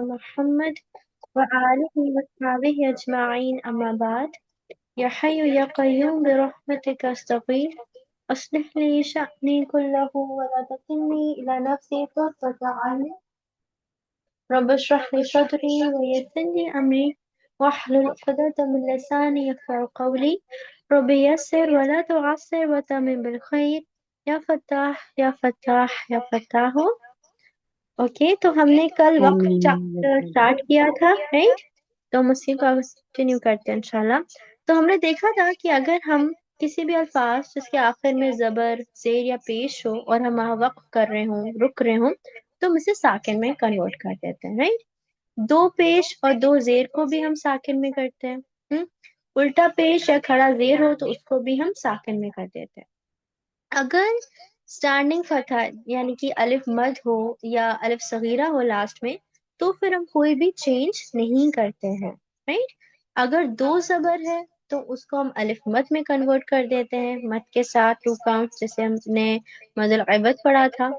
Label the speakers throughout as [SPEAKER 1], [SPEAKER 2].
[SPEAKER 1] محمد وآله وصحبه أجمعين أما بعد يا حي يا قيوم برحمتك أستغيث أصلح لي شأني كله ولا تكلني إلى نفسي طرفة عين رب اشرح لي صدري ويسر لي أمري واحلل عقدة من لساني يفقهوا قولي رب يسر ولا تعسر وتمم بالخير يا فتاح يا فتاح يا فتاح اوکے تو ہم نے کل وقف چیپٹر اسٹارٹ کیا تھا رائٹ، تو ہم اسی کو کنٹینیو کرتے ہیں انشاءاللہ۔ تو ہم نے دیکھا تھا کہ اگر ہم کسی بھی الفاظ جس کے آخر میں زبر زیر یا پیش ہو اور ہم وہاں وقف کر رہے ہوں رک رہے ہوں تو ہم اسے ساکن میں کنورٹ کر دیتے ہیں رائٹ۔ دو پیش اور دو زیر کو بھی ہم ساکن میں کرتے ہیں، الٹا پیش یا کھڑا زیر ہو تو اس کو بھی ہم ساکن میں کر دیتے ہیں۔ اگر اسٹینڈنگ فتح یعنی کہ الف مد ہو یا الف صغیرہ ہو لاسٹ میں تو پھر ہم کوئی بھی چینج نہیں کرتے ہیں رائٹ۔ اگر دو زبر ہے تو اس کو ہم الف مد میں کنورٹ کر دیتے ہیں مد کے ساتھ 2 کاؤنٹ، جیسے ہم نے مد العوض پڑھا تھا۔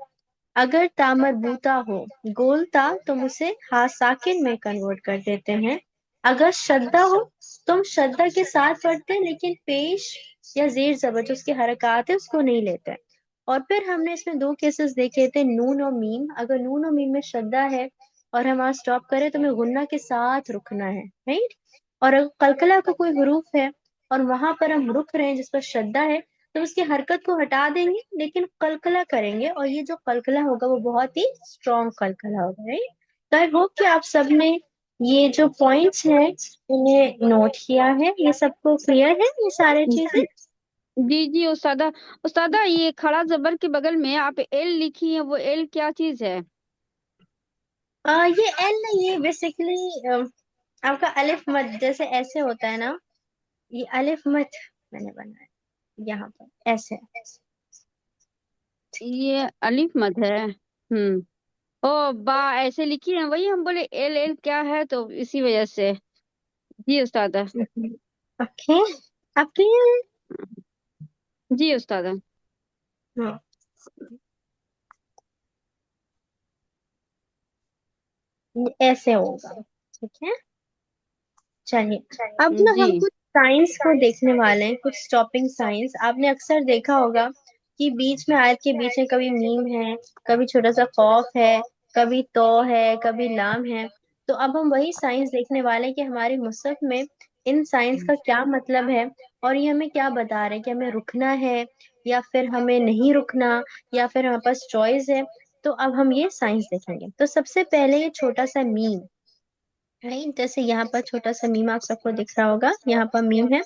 [SPEAKER 1] اگر تا مربوطہ ہو گول تا تو ہم اسے ہا ساکن میں کنورٹ کر دیتے ہیں۔ اگر شدہ ہو تو ہم شدہ کے ساتھ پڑھتے ہیں لیکن پیش یا زیر زبر جو اس کی حرکات ہے اس کو نہیں لیتے۔ اور پھر ہم نے اس میں 2 کیسز دیکھے تھے، نون اور میم۔ اگر نون اور میم میں شدہ ہے اور ہم وہاں اسٹاپ کریں تو ہمیں غنہ کے ساتھ رکنا ہے رائٹ۔ اور اگر قلقلہ کا کوئی حروف ہے اور وہاں پر ہم رک رہے ہیں جس پر شدہ ہے تو اس کی حرکت کو ہٹا دیں گے لیکن قلقلہ کریں گے، اور یہ جو قلقلہ ہوگا وہ بہت ہی اسٹرانگ قلقلہ ہوگا رائٹ۔ تو آئی ہوپ کہ آپ سب نے یہ جو پوائنٹس ہیں انہیں نوٹ کیا ہے، یہ سب کو کلیئر ہے یہ سارے چیزیں؟
[SPEAKER 2] جی استادہ یہ کھڑا زبر کے بغل میں آپ ایل لکھی ہیں، وہ ایل کیا چیز ہے؟
[SPEAKER 1] یہ ایل نہیں، یہ بیسیکلی آپ کا الف مد جیسے ایسے ہوتا ہے نا، یہ الف مد میں نے بنایا یہاں پر ایسے۔
[SPEAKER 2] یہ الف مد ہے۔ او با ایسے لکھی ہے، وہی ہم بولے ایل ایل کیا ہے تو اسی وجہ سے۔ جی استادہ۔
[SPEAKER 1] اوکے آپ کلیئر ہے؟
[SPEAKER 2] جی استادہ۔
[SPEAKER 1] ہاں ایسے ہوگا، ٹھیک ہے۔ چلیے اب نا
[SPEAKER 2] جی
[SPEAKER 1] ہم کچھ سائنس کو دیکھنے والے ہیں، کچھ اسٹاپنگ سائنس۔ آپ نے اکثر دیکھا ہوگا کہ بیچ میں آیت کے بیچ میں کبھی میم ہے، کبھی چھوٹا سا خوف ہے، کبھی تو ہے، کبھی لام ہے۔ تو اب ہم وہی سائنس دیکھنے والے ہیں کہ ہمارے مصحف میں ان سائنس کا کیا مطلب ہے اور یہ ہمیں کیا بتا رہے ہیں کہ ہمیں رکنا ہے یا پھر ہمیں نہیں رکنا یا پھر ہمارے پاس چوائس ہے۔ تو اب ہم یہ سائنس دیکھیں گے۔ تو سب سے پہلے یہ چھوٹا سا میم رائٹ، جیسے یہاں پر چھوٹا سا میم آپ سب کو دکھ رہا ہوگا، یہاں پر میم ہے۔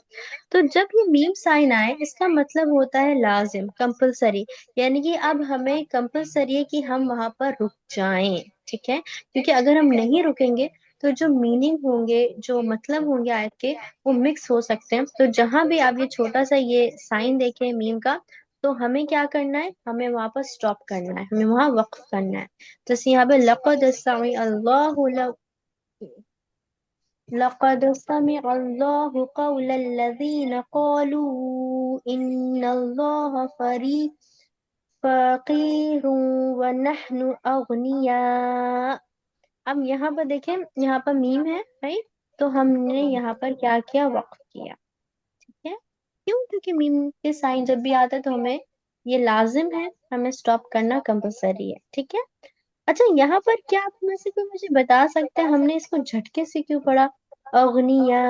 [SPEAKER 1] تو جب یہ میم سائن آئے اس کا مطلب ہوتا ہے لازم، کمپلسری، یعنی کہ اب ہمیں کمپلسری ہے کہ ہم وہاں پر رک جائیں، ٹھیک ہے۔ کیونکہ اگر ہم نہیں رکیں گے تو جو میننگ ہوں گے، جو مطلب ہوں گے آیت کے، وہ مکس ہو سکتے ہیں۔ تو جہاں بھی آپ یہ چھوٹا سا یہ سائن دیکھیں میم کا تو ہمیں کیا کرنا ہے، ہمیں وہاں پر اسٹاپ کرنا ہے، ہمیں وہاں وقف کرنا ہے۔ جیسے یہاں پہ لقد سمع اللہ لقد سمع الله قول الذين قالوا إن الله فقير ونحن أغنياء۔ اب یہاں پر دیکھیں، یہاں پر میم ہے رائٹ، تو ہم نے یہاں پر کیا کیا، وقف کیا، ٹھیک ہے۔ کیوں؟ کیونکہ میم کے سائن جب بھی آتا ہے تو ہمیں یہ لازم ہے، ہمیں اسٹاپ کرنا کمپلسری ہے، ٹھیک ہے۔ اچھا یہاں پر کیا آپ میں سے کوئی مجھے بتا سکتے ہیں ہم نے اس کو جھٹکے سے کیوں پڑھا اغنیا؟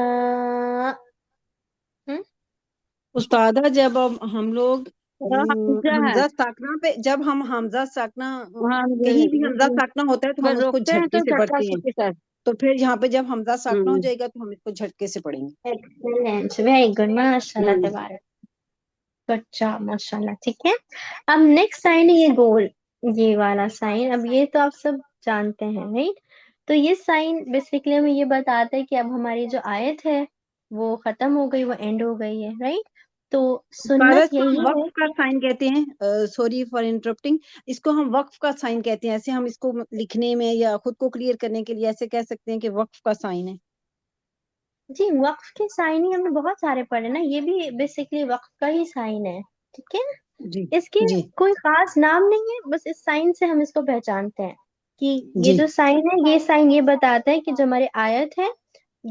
[SPEAKER 3] استادہ جب ہم لوگ
[SPEAKER 2] حمزہ ہے،
[SPEAKER 3] حمزہ ساکنہ پہ، جب ہم حمزہ ساکنہ
[SPEAKER 2] ہاں
[SPEAKER 3] کہیں بھی حمزہ ساکنہ ہوتا ہے تو ہم اس کو
[SPEAKER 2] روکتے ہیں
[SPEAKER 3] جھٹکے
[SPEAKER 2] تو
[SPEAKER 3] سے
[SPEAKER 2] جھٹکا
[SPEAKER 3] پڑھتے ہیں،
[SPEAKER 2] کے ساتھ۔
[SPEAKER 3] تو پھر یہاں پہ جب حمزہ ساکنہ ہو جائے گا تو ہم اس کو جھٹکے سے پڑھیں گے۔
[SPEAKER 1] ایکسلنٹ، ویری گڈ، ماشاء اللہ تبارک، اچھا ماشاء اللہ، ٹھیک ہے۔ اب نیکسٹ سائن ہے یہ گول، یہ والا سائن۔ اب یہ تو آپ سب جانتے ہیں رائٹ۔ تو یہ سائن بیسیکلی ہمیں یہ بتاتا ہے کہ اب ہماری جو آیت ہے وہ ختم ہو گئی، وہ اینڈ ہو گئی ہے رائٹ۔ تو
[SPEAKER 3] استادہ اس
[SPEAKER 1] سنت
[SPEAKER 3] کو ہم
[SPEAKER 1] یہی ہے،
[SPEAKER 3] وقف کا سائن کہتے ہیں، سوری فار انٹرپٹنگ، اس کو ہم وقف کا سائن کہتے ہیں۔ ایسے ہم اس کو لکھنے میں یا خود کو کلیئر کرنے کے لیے ایسے کہہ سکتے ہیں کہ وقف کا سائن ہے۔
[SPEAKER 1] جی وقف کے سائن ہی ہم نے بہت سارے پڑھے نا، یہ بھی بیسیکلی وقف کا ہی سائن ہے، ٹھیک ہے۔
[SPEAKER 3] جی
[SPEAKER 1] اس کے
[SPEAKER 3] جی
[SPEAKER 1] کوئی خاص نام نہیں ہے، بس اس سائن سے ہم اس کو پہچانتے ہیں کہ یہ
[SPEAKER 3] جی
[SPEAKER 1] جو سائن ہے یہ سائن یہ بتاتا ہے کہ جو ہماری آیت ہے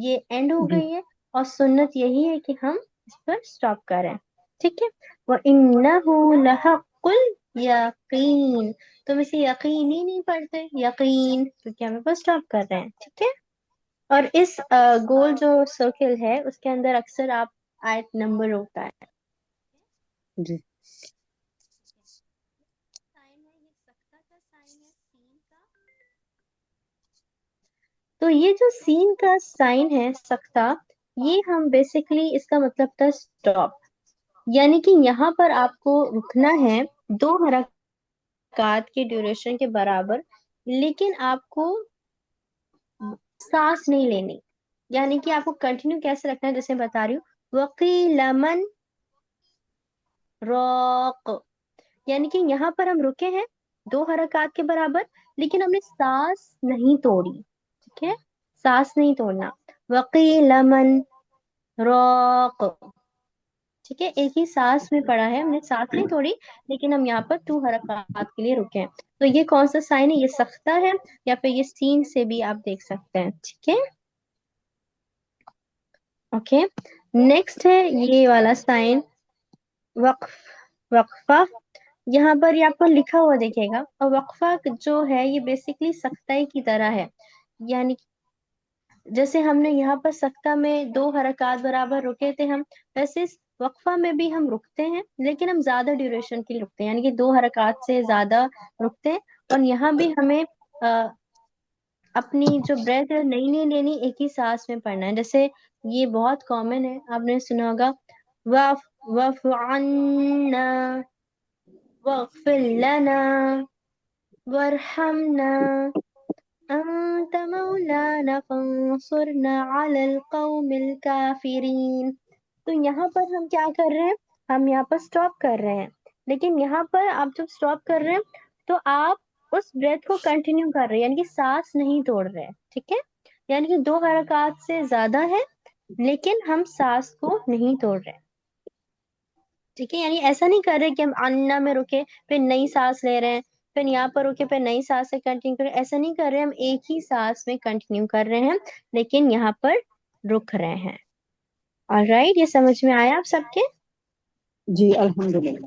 [SPEAKER 1] یہ اینڈ ہو
[SPEAKER 3] جی
[SPEAKER 1] گئی ہے، اور سنت یہی ہے کہ ہم اس پر سٹاپ کریں. ٹھیک ہے. وَإِنَّهُ لَحَقُّ الْيَقِينِ، تم اسے یقین ہی نہیں پڑھتے، یقین، کیونکہ ہم اس پر سٹاپ کر رہے ہیں. ٹھیک ہے. اور اس گول جو سرکل ہے اس کے اندر اکثر آپ آیت نمبر ہوتا ہے.
[SPEAKER 3] جی
[SPEAKER 1] سائن ہے، یہ سکتہ کا سائن ہے، سین کا. تو یہ جو سین کا سائن ہے سکتہ، یہ ہم بیسیکلی اس کا مطلب تھا سٹاپ، یعنی کہ یہاں پر آپ کو رکنا ہے 2 حرکات کے ڈیوریشن کے برابر، لیکن آپ کو سانس نہیں لینی، یعنی کہ آپ کو کنٹینیو کیسے رکھنا ہے، جیسے بتا رہی ہوں وقیل من راق، یعنی کہ یہاں پر ہم رکے ہیں 2 حرکات کے برابر، لیکن ہم نے سانس نہیں توڑی. ٹھیک ہے. سانس نہیں توڑنا. وقیل من راق. ٹھیک ہے. ایک ہی سانس میں پڑا ہے، ہم نے سانس نہیں توڑی، لیکن ہم یہاں پر 2 حرکات کے لیے رکے ہیں. تو یہ کون سا سائن ہے؟ یہ سختہ ہے، یا پھر یہ سین سے بھی آپ دیکھ سکتے ہیں. ٹھیک ہے. اوکے. نیکسٹ ہے یہ والا سائن وقفہ. یہاں پر یہ آپ کو لکھا ہوا دیکھے گا، اور وقفہ جو ہے یہ بیسیکلی سختہ کی طرح ہے، یعنی جیسے ہم نے یہاں پر سختہ میں 2 حرکات برابر رکے تھے ہم، ویسے وقفہ میں بھی ہم رکتے ہیں، لیکن ہم زیادہ ڈیوریشن کی رکتے ہیں، یعنی کہ 2 حرکات سے زیادہ رکتے ہیں. اور یہاں بھی ہمیں اپنی جو بریتھ ہے نہیں لینی، ایک ہی سانس میں پڑھنا ہے. جیسے یہ بہت کامن ہے، آپ نے سنا ہوگا وَاعْفُ عَنَّا وَاغْفِرْ لَنَا وَارْحَمْنَا أَنْتَ مَوْلَانَا فَانصُرْنَا عَلَى الْقَوْمِ الْكَافِرِينَ. تو یہاں پر ہم کیا کر رہے ہیں؟ ہم یہاں پر سٹاپ کر رہے ہیں، لیکن یہاں پر آپ جب سٹاپ کر رہے ہیں تو آپ اس بریتھ کو کنٹینیو کر رہے ہیں، یعنی کہ سانس نہیں توڑ رہے. ٹھیک ہے. یعنی کہ 2 حرکات سے زیادہ ہے، لیکن ہم سانس کو نہیں توڑ رہے. ٹھیک ہے. یعنی ایسا نہیں کر رہے کہ ہم انا میں رکے پھر نئی سانس لے رہے ہیں، پھر یہاں پر رکے پھر نئی سانس سے کنٹینیو کر رہے ہیں، ایسا نہیں کر رہے. ہم ایک ہی سانس میں کنٹینیو کر رہے ہیں، لیکن یہاں پر رک رہے ہیں. آلرائٹ، یہ سمجھ میں آیا آپ سب کے؟
[SPEAKER 3] جی الحمدللہ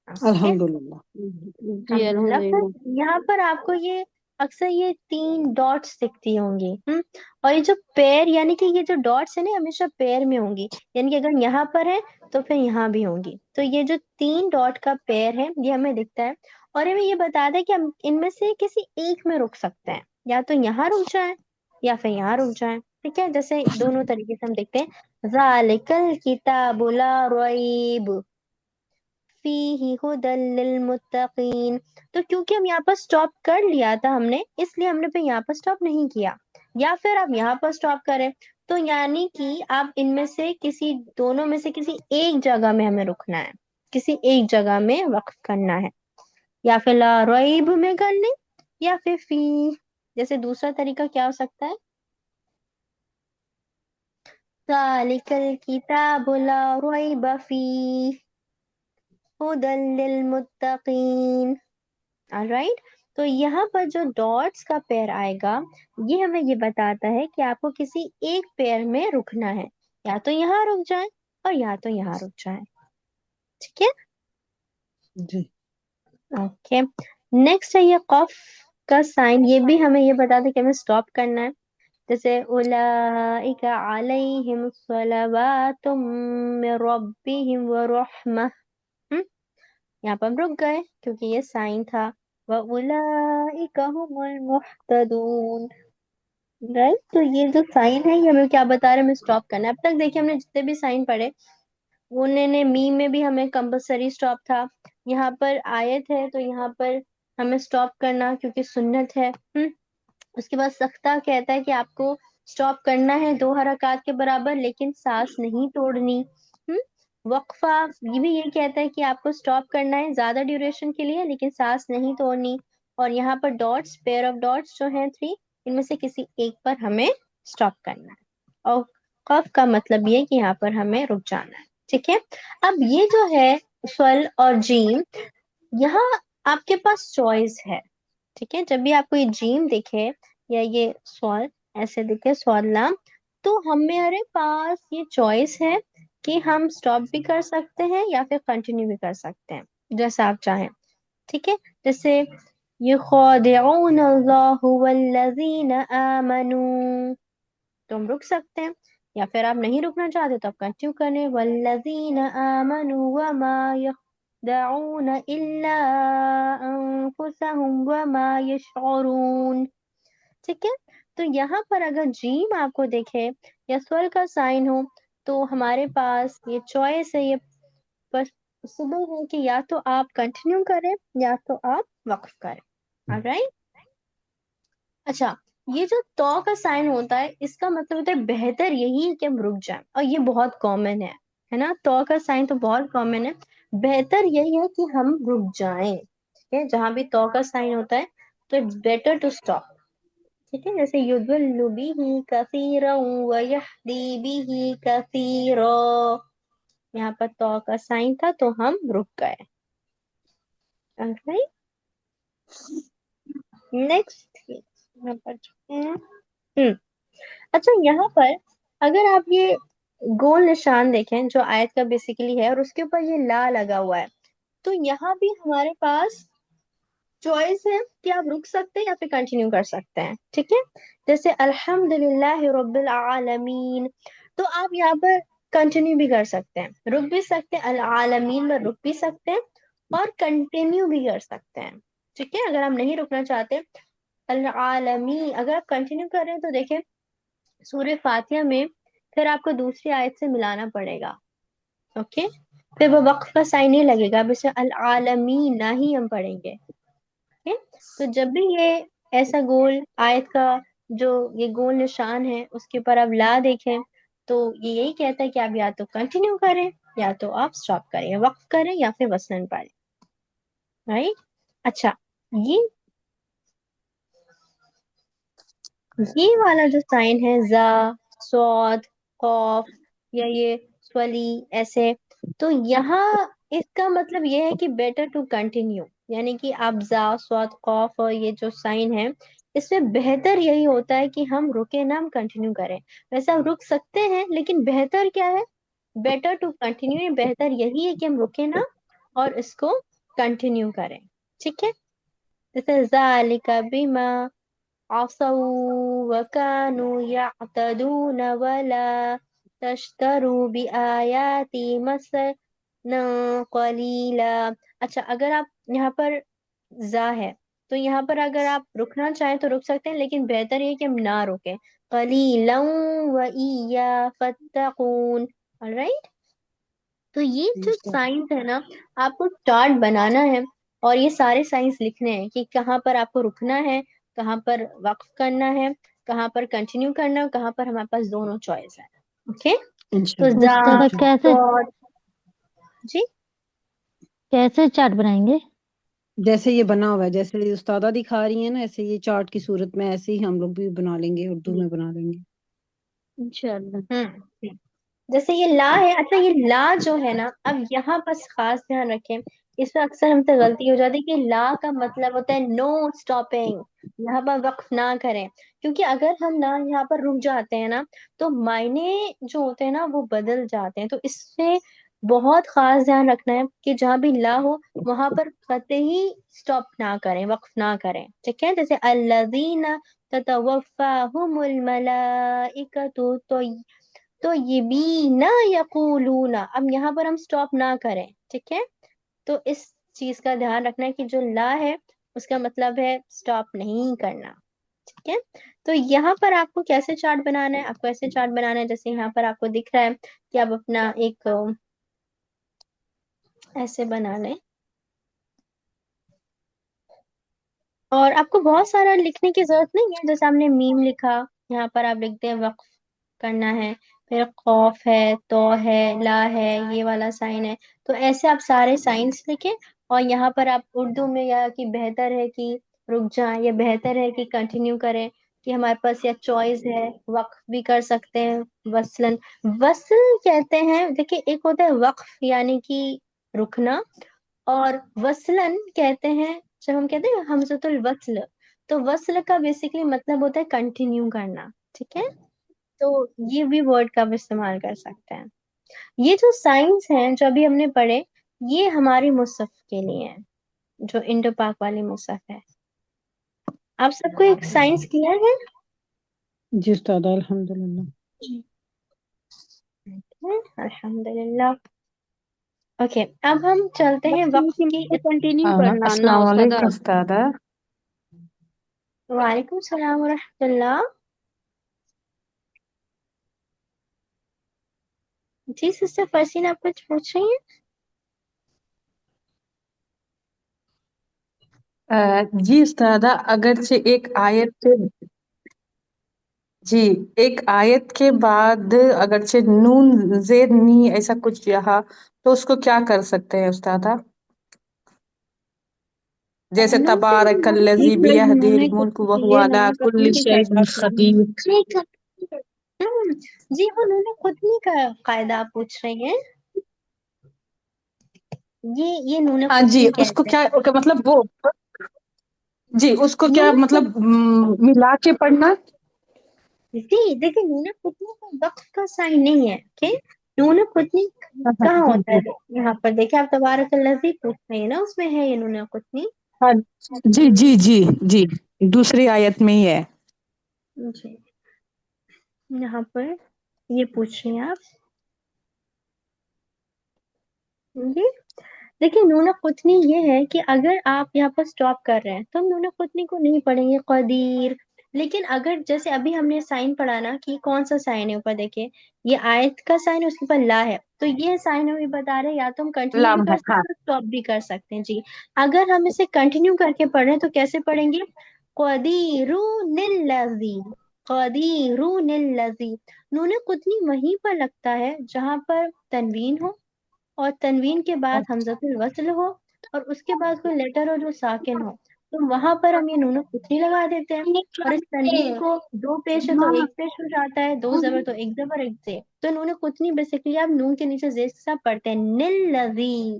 [SPEAKER 1] اوکے.
[SPEAKER 3] الحمدللہ.
[SPEAKER 2] جی
[SPEAKER 1] الحمدللہ.
[SPEAKER 2] الحمدللہ.
[SPEAKER 1] پھر یہاں پر آپ کو یہ اکثر یہ 3 ڈاٹس دکھتی ہوں گی، اور یہ جو پیر، یعنی کہ یہ جو ڈاٹس ہیں نا ہمیشہ پیر میں ہوں گی، یعنی کہ اگر یہاں پر ہے تو پھر یہاں بھی ہوں گی. تو یہ جو 3 ڈاٹ کا پیر ہے یہ ہمیں دکھتا ہے، اور ہمیں یہ بتا دے کہ ہم ان میں سے کسی ایک میں رک سکتے ہیں، یا تو یہاں رک جائیں یا پھر یہاں رک جائیں. ٹھیک ہے. جیسے دونوں طریقے سے ہم دیکھتے ہیں. ذالک الکتاب لا ریب فیہ ھدی للمتقین. تو کیونکہ ہم یہاں پر سٹاپ کر لیا تھا ہم نے، اس لیے ہم نے پھر یہاں پر سٹاپ نہیں کیا. یا پھر آپ یہاں پر سٹاپ کریں، تو یعنی کہ آپ ان میں سے کسی دونوں میں سے کسی ایک جگہ میں ہمیں رکنا ہے، کسی ایک جگہ میں وقف کرنا ہے، یا پھر لا ریب میں کر لیں، یا پھر فی. جیسے دوسرا طریقہ کیا ہو سکتا ہے؟ ذالک الکتاب لا ریب فیہ ھدی للمتقین. آلرائٹ. تو یہاں پر جو ڈاٹس کا پیر آئے گا یہ ہمیں یہ بتاتا ہے کہ آپ کو کسی ایک پیر میں رکنا ہے، یا تو یہاں رک جائیں اور یا تو یہاں رک جائیں. ٹھیک ہے.
[SPEAKER 3] جی
[SPEAKER 1] اوکے. نیکسٹ ہے یہ قف کا سائن، یہ بھی ہمیں یہ بتاتا ہے کہ ہمیں سٹاپ کرنا ہے. جیسے اولئک علیہم صلوات من ربہم ورحمہ. یہاں پر ہم رک گئے کیونکہ یہ سائن تھا. وَأُولَئِكَ هُمُ الْمُهْتَدُونَ. رائٹ. تو یہ جو سائن ہے یہ ہمیں کیا بتا رہے ہیں؟ ہمیں سٹاپ کرنا ہے. اب تک دیکھیں ہم نے جتنے بھی سائن پڑھے، انہوں نے میم میں بھی ہمیں کمپلسری سٹاپ تھا، یہاں پر آیت ہے تو یہاں پر ہمیں سٹاپ کرنا کیونکہ سنت ہے. اس کے بعد سختہ کہتا ہے کہ آپ کو سٹاپ کرنا ہے 2 حرکات کے برابر، لیکن سانس نہیں توڑنی. وقفہ یہ بھی یہ کہتا ہے کہ آپ کو سٹاپ کرنا ہے زیادہ ڈیوریشن کے لیے، لیکن سانس نہیں توڑنی. اور یہاں پر ڈاٹس، پیر آف ڈاٹس جو ہیں 3، ان میں سے کسی ایک پر ہمیں سٹاپ کرنا ہے. اور قف کا مطلب یہ کہ یہاں پر ہمیں رک جانا ہے. ٹھیک ہے. اب یہ جو ہے فل اور جیم، یہاں آپ کے پاس چوائس ہے. ٹھیک ہے، جب بھی آپ کو یہ جیم دکھے یا یہ سوال ایسے دکھے سوال لام، تو ہمارے پاس یہ چوائس ہے کہ ہم اسٹاپ بھی کر سکتے ہیں یا پھر کنٹینیو بھی کر سکتے ہیں، جیسا آپ چاہیں. ٹھیک ہے، جیسے یخادعون اللہ والذین آمنوا، تو ہم رک سکتے ہیں، یا پھر آپ نہیں رکنا چاہتے تو آپ کنٹینیو کریں. والذین آمنوا وما یخدعون الا انفسهم وما یشعرون. ٹھیک ہے، تو یہاں پر اگر جیم آپ کو دیکھے یا سول کا سائن ہو تو ہمارے پاس یہ چوائس ہے، یہ پاسبل ہے کہ یا تو آپ کنٹینیو کریں یا تو آپ وقف کریں. alright؟ اچھا، یہ جو تو کا سائن ہوتا ہے اس کا مطلب ہوتا ہے بہتر یہی ہے کہ ہم رک جائیں، اور یہ بہت کامن ہے نا، تو کا سائن تو بہت کامن ہے. بہتر یہی ہے کہ ہم رک جائیں. ٹھیک ہے، جہاں بھی تو کا سائن ہوتا ہے تو اٹس بیٹر ٹو اسٹاپ. ٹھیک ہے، جیسے یضل به کثیرا ویہدی به کثیرا، یہاں پر تو کا سائن تھا تو ہم رک گئے. نیکسٹ یہاں پر اچھا، یہاں پر اگر آپ یہ گول نشان دیکھیں جو آیت کا بیسیکلی ہے اور اس کے اوپر یہ لا لگا ہوا ہے، تو یہاں بھی ہمارے پاس چوائس ہے کہ آپ رک سکتے ہیں یا پھر کنٹینیو کر سکتے ہیں. ٹھیک ہے، جیسے الحمدللہ رب العالمین، تو آپ یہاں پر کنٹینیو بھی کر سکتے ہیں، رک بھی سکتے ہیں، العالمین میں رک بھی سکتے ہیں اور کنٹینیو بھی کر سکتے ہیں. ٹھیک ہے، اگر آپ نہیں رکنا چاہتے العالمین، اگر آپ کنٹینیو کر رہے ہیں تو دیکھیں سورہ فاتحہ میں پھر آپ کو دوسری آیت سے ملانا پڑے گا. اوکے، پھر وہ وقف کا سائن نہیں لگے گا، اب اسے العالمین نہ ہی ہم پڑھیں گے. تو جب بھی یہ ایسا گول آیت کا جو یہ گول نشان ہے اس کے اوپر آپ لا دیکھیں تو یہ یہی کہتا ہے کہ آپ یا تو کنٹینیو کریں یا تو آپ سٹاپ کریں، یا وقف کریں یا پھر وصلاً پڑھیں. رائٹ؟ اچھا، یہ والا جو سائن ہے زا، صاد، قاف یا یہ سولی ایسے، تو یہاں اس کا مطلب یہ ہے کہ بیٹر ٹو کنٹینیو، یعنی کہ آپ زا، صاد، قاف اور یہ جو سائن ہے اس میں بہتر یہی ہوتا ہے کہ ہم رکے نہ، ہم کنٹینیو کریں. ویسے ہم رک سکتے ہیں لیکن بہتر کیا ہے؟ بیٹر ٹو کنٹینیو، بہتر یہی ہے کہ ہم رکے نہ اور اس کو کنٹینیو کریں. ٹھیک ہے، جیسے ذالک بما عصوا وكانوا يعتدون ولا تشتروا بآياتي مثلا قليلا. اچھا، اگر آپ یہاں پر زا ہے تو یہاں پر اگر آپ رکنا چاہیں تو رک سکتے ہیں، لیکن بہتر یہ کہ ہم نہ رکیں. قلیلا وإیا فاتقون. alright؟ تو یہ جو سائنس ہے نا، آپ کو چارٹ بنانا ہے اور یہ سارے سائنس لکھنے ہیں کہ کہاں پر آپ کو رکنا ہے، کہاں پر وقف کرنا ہے، کہاں پر کنٹینیو کرنا ہے، کہاں پر ہمارے پاس دونوں چوائس ہے. اوکے، تو زا،
[SPEAKER 2] استاد کیسے
[SPEAKER 1] صاد، جی
[SPEAKER 2] کیسے چارٹ بنائیں گے؟
[SPEAKER 3] جیسے یہ بنا ہوا ہے، جیسے استادہ دکھا رہی ہیں نا، ایسے یہ چارٹ کی صورت میں ایسے ہی ہم لوگ بھی بنا لیں گے، اردو میں بنا لیں گے.
[SPEAKER 2] انشاءاللہ.
[SPEAKER 1] جیسے یہ لا ہے. اچھا، یہ لا جو ہے نا، اب یہاں بس خاص دھیان رکھیں، اس میں اکثر ہم سے غلطی ہو جاتی ہے کہ لا کا مطلب ہوتا ہے نو اسٹاپنگ، یہاں پر وقف نہ کریں. کیونکہ اگر ہم نہ یہاں پر رک جاتے ہیں نا تو معنی جو ہوتے ہیں نا وہ بدل جاتے ہیں. تو اس سے بہت خاص دھیان رکھنا ہے کہ جہاں بھی لا ہو وہاں پر قطعی اسٹاپ نہ کریں، وقف نہ کریں. ٹھیک ہے، جیسے الذین تتوفاہم الملائکۃ طیبین یقولون، اب یہاں پر ہم اسٹاپ نہ کریں. ٹھیک ہے، تو اس چیز کا دھیان رکھنا ہے کہ جو لا ہے اس کا مطلب ہے اسٹاپ نہیں کرنا. ٹھیک ہے، تو یہاں پر آپ کو کیسے چارٹ بنانا ہے؟ آپ کو ایسے چارٹ بنانا ہے جیسے یہاں پر آپ کو دکھ رہا ہے کہ آپ اپنا ایک ایسے بنا لیں، اور آپ کو بہت سارا لکھنے کی ضرورت نہیں ہے. جیسے آپ نے میم لکھا، یہاں پر آپ لکھتے ہیں وقف کرنا ہے، پھر خوف ہے، تو ہے، لا ہے، یہ والا سائن ہے. تو ایسے آپ سارے سائنس لکھیں، اور یہاں پر آپ اردو میں یا کہ بہتر ہے کہ رک جائیں یا بہتر ہے کہ کنٹینیو کریں، کہ ہمارے پاس یا چوائس ہے وقف بھی کر سکتے ہیں وصلاً. وصل کہتے ہیں، دیکھیں ایک ہوتا ہے وقف یعنی کہ رکنا، اور وصلاً کہتے ہیں جب ہم کہتے ہیں حمزۃ الوصل، تو وصل کا بیسکلی مطلب ہوتا ہے کنٹینیو کرنا، ٹھیک ہے، تو یہ بھی ورڈ کا بھی استعمال کر سکتے ہیں۔ یہ جو سائنس ہیں جو ابھی ہم نے پڑھے، یہ ہماری مصحف کے لیے ہیں، جو انڈو پاک والی مصحف ہے۔ آپ سب کو ایک سائنس کلیئر ہے؟
[SPEAKER 3] جی استاد الحمدللہ۔
[SPEAKER 1] الحمدللہ۔ اوکے، اب ہم چلتے ہیں وقت کی
[SPEAKER 2] کنٹینیو کرنا نا
[SPEAKER 4] السلام
[SPEAKER 2] استاد۔
[SPEAKER 4] علیکم استاد۔
[SPEAKER 1] وعلیکم السلام ورحمۃ اللہ۔ جی سسٹر فرسین، آپ کچھ پوچھ رہی ہیں؟
[SPEAKER 4] جی استاد، اگرچہ ایک آیت کے بعد اگرچہ نون زیر نی ایسا کچھ یہاں، تو اس کو کیا کر سکتے ہیں استاد؟ جیسے
[SPEAKER 1] نون سے
[SPEAKER 4] تبارک الذی بیدہ الملک وہو علی کل شیء قدیر۔
[SPEAKER 1] جی وہ نون قطنی کا قاعدہ آپ پوچھ رہی ہیں؟ یہ نون
[SPEAKER 4] ہاں جی،
[SPEAKER 1] قطنی
[SPEAKER 4] اس کو
[SPEAKER 1] کہتے ہیں۔
[SPEAKER 4] کیا مطلب وہ، جی اس کو کیا
[SPEAKER 1] نون
[SPEAKER 4] مطلب ملا کے پڑھنا؟
[SPEAKER 1] جی دیکھیں، نون قطنی کا وقف کا سائن نہیں ہے، اوکے؟ نون قطنی کہاں ہوتا ہے؟ یہاں پر دیکھیں، آپ تبارک الذی پوچھ رہے ہیں نا، اس میں ہے یہ نون قطنی۔
[SPEAKER 4] ہاں جی جی جی جی، دوسری آیت میں ہی ہے۔
[SPEAKER 1] جی یہاں پر یہ پوچھ رہے ہیں آپ جی۔ دیکھیں، نون قطنی یہ ہے کہ اگر آپ یہاں پر سٹاپ کر رہے ہیں تو ہم نون قطنی کو نہیں پڑھیں گے قدیر، لیکن اگر جیسے ابھی ہم نے سائن پڑھا نا کہ کون سا سائن ہے اوپر، دیکھیں یہ آیت کا سائن، اس کے اوپر لا ہے، تو یہ سائن ہمیں بتا رہے ہیں یا تو ہم کنٹینیو بھی
[SPEAKER 4] لام ہے،
[SPEAKER 1] کر
[SPEAKER 4] ہاں۔
[SPEAKER 1] سکتے ہیں، سٹاپ بھی کر سکتے ہیں۔ جی اگر ہم اسے کنٹینیو کر کے پڑھ رہے ہیں تو کیسے پڑھیں گے؟ قدیرون الذی، قدیرون الذی۔ نون قطنی وہیں پر لگتا ہے جہاں پر تنوین ہو، اور تنوین کے بعد حمزۃ الوصل ہو، اور اس کے بعد کوئی لیٹر ہو جو ساکن ہو، تو وہاں پر ہم یہ نون قطنی لگا دیتے ہیں۔ اور اس تنوین کو دو پیش ہے تو ایک پیش ہو جاتا ہے، دو زبر تو ایک زبر ایک زیر، تو نون قطنی بیسیکلی آپ نون کے نیچے زیر کے ساتھ پڑھتے ہیں، نلذی،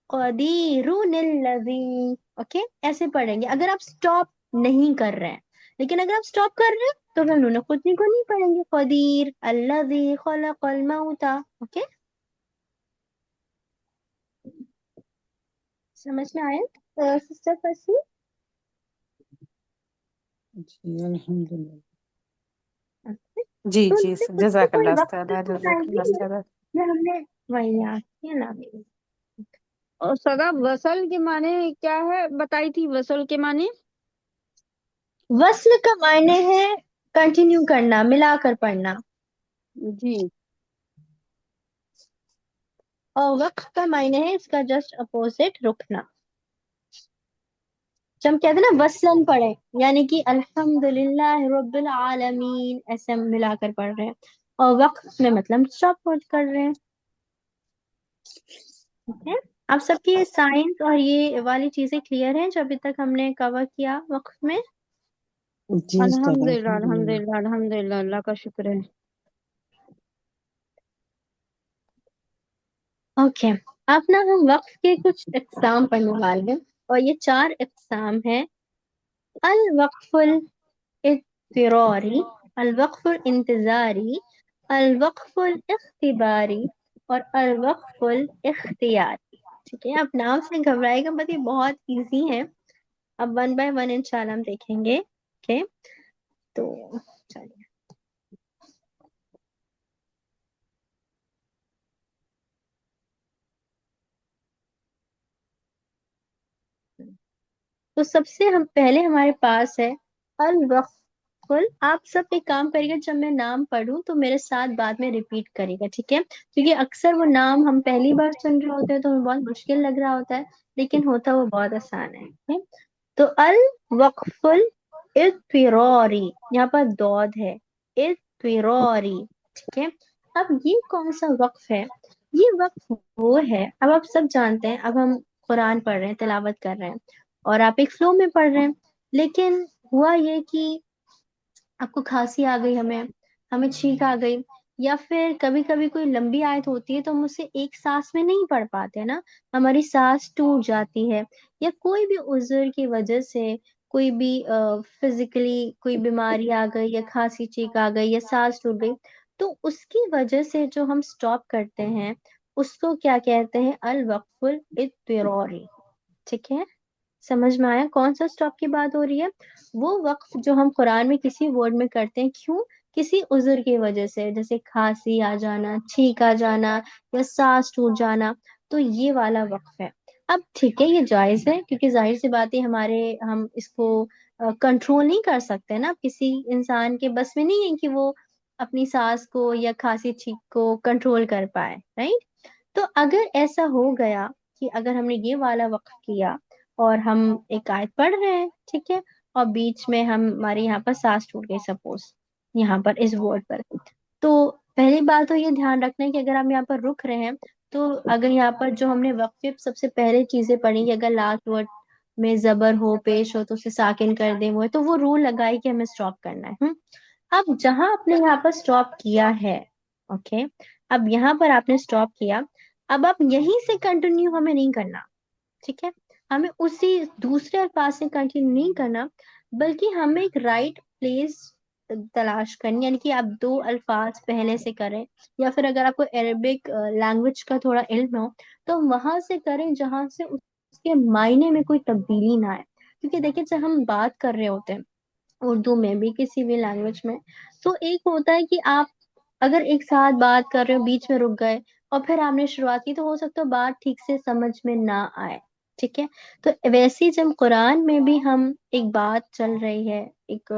[SPEAKER 1] قدیرون الذی، اوکے؟ ایسے پڑھیں گے اگر آپ سٹاپ نہیں کر رہے ہیں، لیکن اگر آپ سٹاپ کر رہے ہیں تو پھر نون قطنی کو نہیں پڑھیں گے، قدیر الذی خلق الموت، اوکے؟ سمجھ میں آیا سسٹر فرسی؟
[SPEAKER 3] جی الحمدللہ۔
[SPEAKER 4] جی
[SPEAKER 1] تو
[SPEAKER 4] جی،
[SPEAKER 1] نون قطنی
[SPEAKER 4] جزاک
[SPEAKER 1] کوئی
[SPEAKER 4] اللہ
[SPEAKER 1] وقت
[SPEAKER 4] استاد،
[SPEAKER 1] کا
[SPEAKER 4] جزاک
[SPEAKER 1] سائن
[SPEAKER 4] اللہ
[SPEAKER 1] نہیں ہے،
[SPEAKER 4] استاد۔
[SPEAKER 1] یہ ہم نے وہی کیا نا۔
[SPEAKER 2] اور سدا وصل کے معنی کیا ہے بتائی تھی؟ وصل کے معنی
[SPEAKER 1] وصل کا معنی ہے کنٹینیو کرنا، ملا کر پڑھنا،
[SPEAKER 2] جی
[SPEAKER 1] اور وقف کا معنی ہے اس کا جسٹ اپوزٹ، رکنا۔ جب ہم کہتے ہیں نا وصلاً پڑھیں، یعنی کہ الحمدللہ رب العالمین، ایسے ہم ملا کر پڑھ رہے ہیں، اور وقف میں مطلب اسٹاپ کر رہے ہیں، ٹھیک ہے؟ آپ سب کی سائنس اور یہ والی چیزیں کلیئر ہیں جو ابھی تک ہم نے کور کیا وقف میں؟
[SPEAKER 3] جی استاد
[SPEAKER 2] الحمدللہ
[SPEAKER 3] الحمدللہ۔
[SPEAKER 2] الحمدللہ الحمدللہ، اللہ کا شکر ہے۔
[SPEAKER 1] اوکے، اب نا ہم وقف کے کچھ اقسام پڑھنے والے ہیں، اور یہ 4 اقسام ہیں: الوقف الاضطراری، الوقف الانتظاری، الوقف الاختباری، اور الوقف الاختیاری، ٹھیک ہے؟ آپ نام سے گھبرائے گا بس، یہ بہت ایزی ہے، اب 1 by 1 انشاءاللہ ہم دیکھیں گے، اوکے؟ تو چلیے، تو سب سے پہلے ہمارے پاس ہے الوقف۔ آپ سب ایک کام کریے گا، جب میں نام پڑھوں تو میرے ساتھ بعد میں ریپیٹ کرے گا، ٹھیک ہے؟ کیونکہ اکثر وہ نام ہم پہلی بار سن رہے ہوتے ہیں تو ہمیں بہت مشکل لگ رہا ہوتا ہے، لیکن ہوتا وہ بہت آسان ہے، ٹھیک ہے؟ تو الوقف الاضطراری، یہاں پر دود ہے، اضطراری، ٹھیک ہے؟ اب یہ کون سا وقف ہے؟ یہ وقف وہ ہے، اب آپ سب جانتے ہیں، اب ہم قرآن پڑھ رہے ہیں، تلاوت کر رہے ہیں، اور آپ ایک فلو میں پڑھ رہے ہیں، لیکن ہوا یہ کہ آپ کو کھانسی آ گئی، ہمیں چھینک آ گئی، یا پھر کبھی کبھی کوئی لمبی آیت ہوتی ہے تو ہم اسے ایک سانس میں نہیں پڑھ پاتے نا، ہماری سانس ٹوٹ جاتی ہے، یا کوئی بھی عذر کی وجہ سے کوئی بھی فزیکلی کوئی بیماری آ گئی یا کھانسی چھینک آ گئی یا سانس ٹوٹ گئی، تو اس کی وجہ سے جو ہم سٹاپ کرتے ہیں اس کو کیا کہتے ہیں؟ الوقف الاضطراری. ٹھیک ہے، سمجھ میں آیا کون سا سٹاپ کی بات ہو رہی ہے؟ وہ وقف جو ہم قرآن میں کسی ورڈ میں کرتے ہیں، کیوں؟ کسی عذر کی وجہ سے، جیسے کھانسی آ جانا، چھینک آ جانا یا سانس ٹوٹ جانا، تو یہ والا وقف ہے. اب ٹھیک ہے، یہ جائز ہے کیونکہ ظاہر سی بات ہے ہم اس کو کنٹرول نہیں کر سکتے نا، کسی انسان کے بس میں نہیں ہے کہ وہ اپنی سانس کو یا کھانسی چھینک کو کنٹرول کر پائے، رائٹ؟ تو اگر ایسا ہو گیا کہ اگر ہم نے یہ والا وقف کیا اور ہم ایک آیت پڑھ رہے ہیں، ٹھیک ہے، اور بیچ میں ہمارے یہاں پر سانس ٹوٹ گئی سپوز، یہاں پر اس ورڈ پر، تو پہلی بات تو یہ دھیان رکھنا ہے کہ اگر ہم یہاں پر رک رہے ہیں تو اگر یہاں پر جو ہم نے وقفے سب سے پہلے چیزیں پڑھی، کہ اگر لاسٹ ورڈ میں زبر ہو، پیش ہو تو اسے ساکن کر دیں، وہ تو وہ رول لگائی کہ ہمیں سٹاپ کرنا ہے. اب جہاں آپ نے یہاں پر سٹاپ کیا ہے، اوکے، اب یہاں پر آپ نے سٹاپ کیا، اب آپ یہیں سے کنٹینیو ہمیں نہیں کرنا، ٹھیک ہے، ہمیں اسی دوسرے الفاظ سے کنٹینیو نہیں کرنا، بلکہ ہمیں ایک رائٹ پلیس تلاش کرنی، یعنی کہ آپ دو الفاظ پہلے سے کریں، یا پھر اگر آپ کو عربک لینگویج کا تھوڑا علم ہو تو وہاں سے کریں جہاں سے اس کے معنی میں کوئی تبدیلی نہ آئے. کیونکہ دیکھیں جب ہم بات کر رہے ہوتے ہیں اردو میں بھی کسی بھی لینگویج میں، تو ایک ہوتا ہے کہ آپ اگر ایک ساتھ بات کر رہے ہو، بیچ میں رک گئے اور پھر آپ نے شروعات کی، تو ہو سکتا ہے بات ٹھیک سے سمجھ میں نہ آئے، ٹھیک ہے. تو ویسے جب قرآن میں بھی ہم ایک بات چل رہی ہے، ایک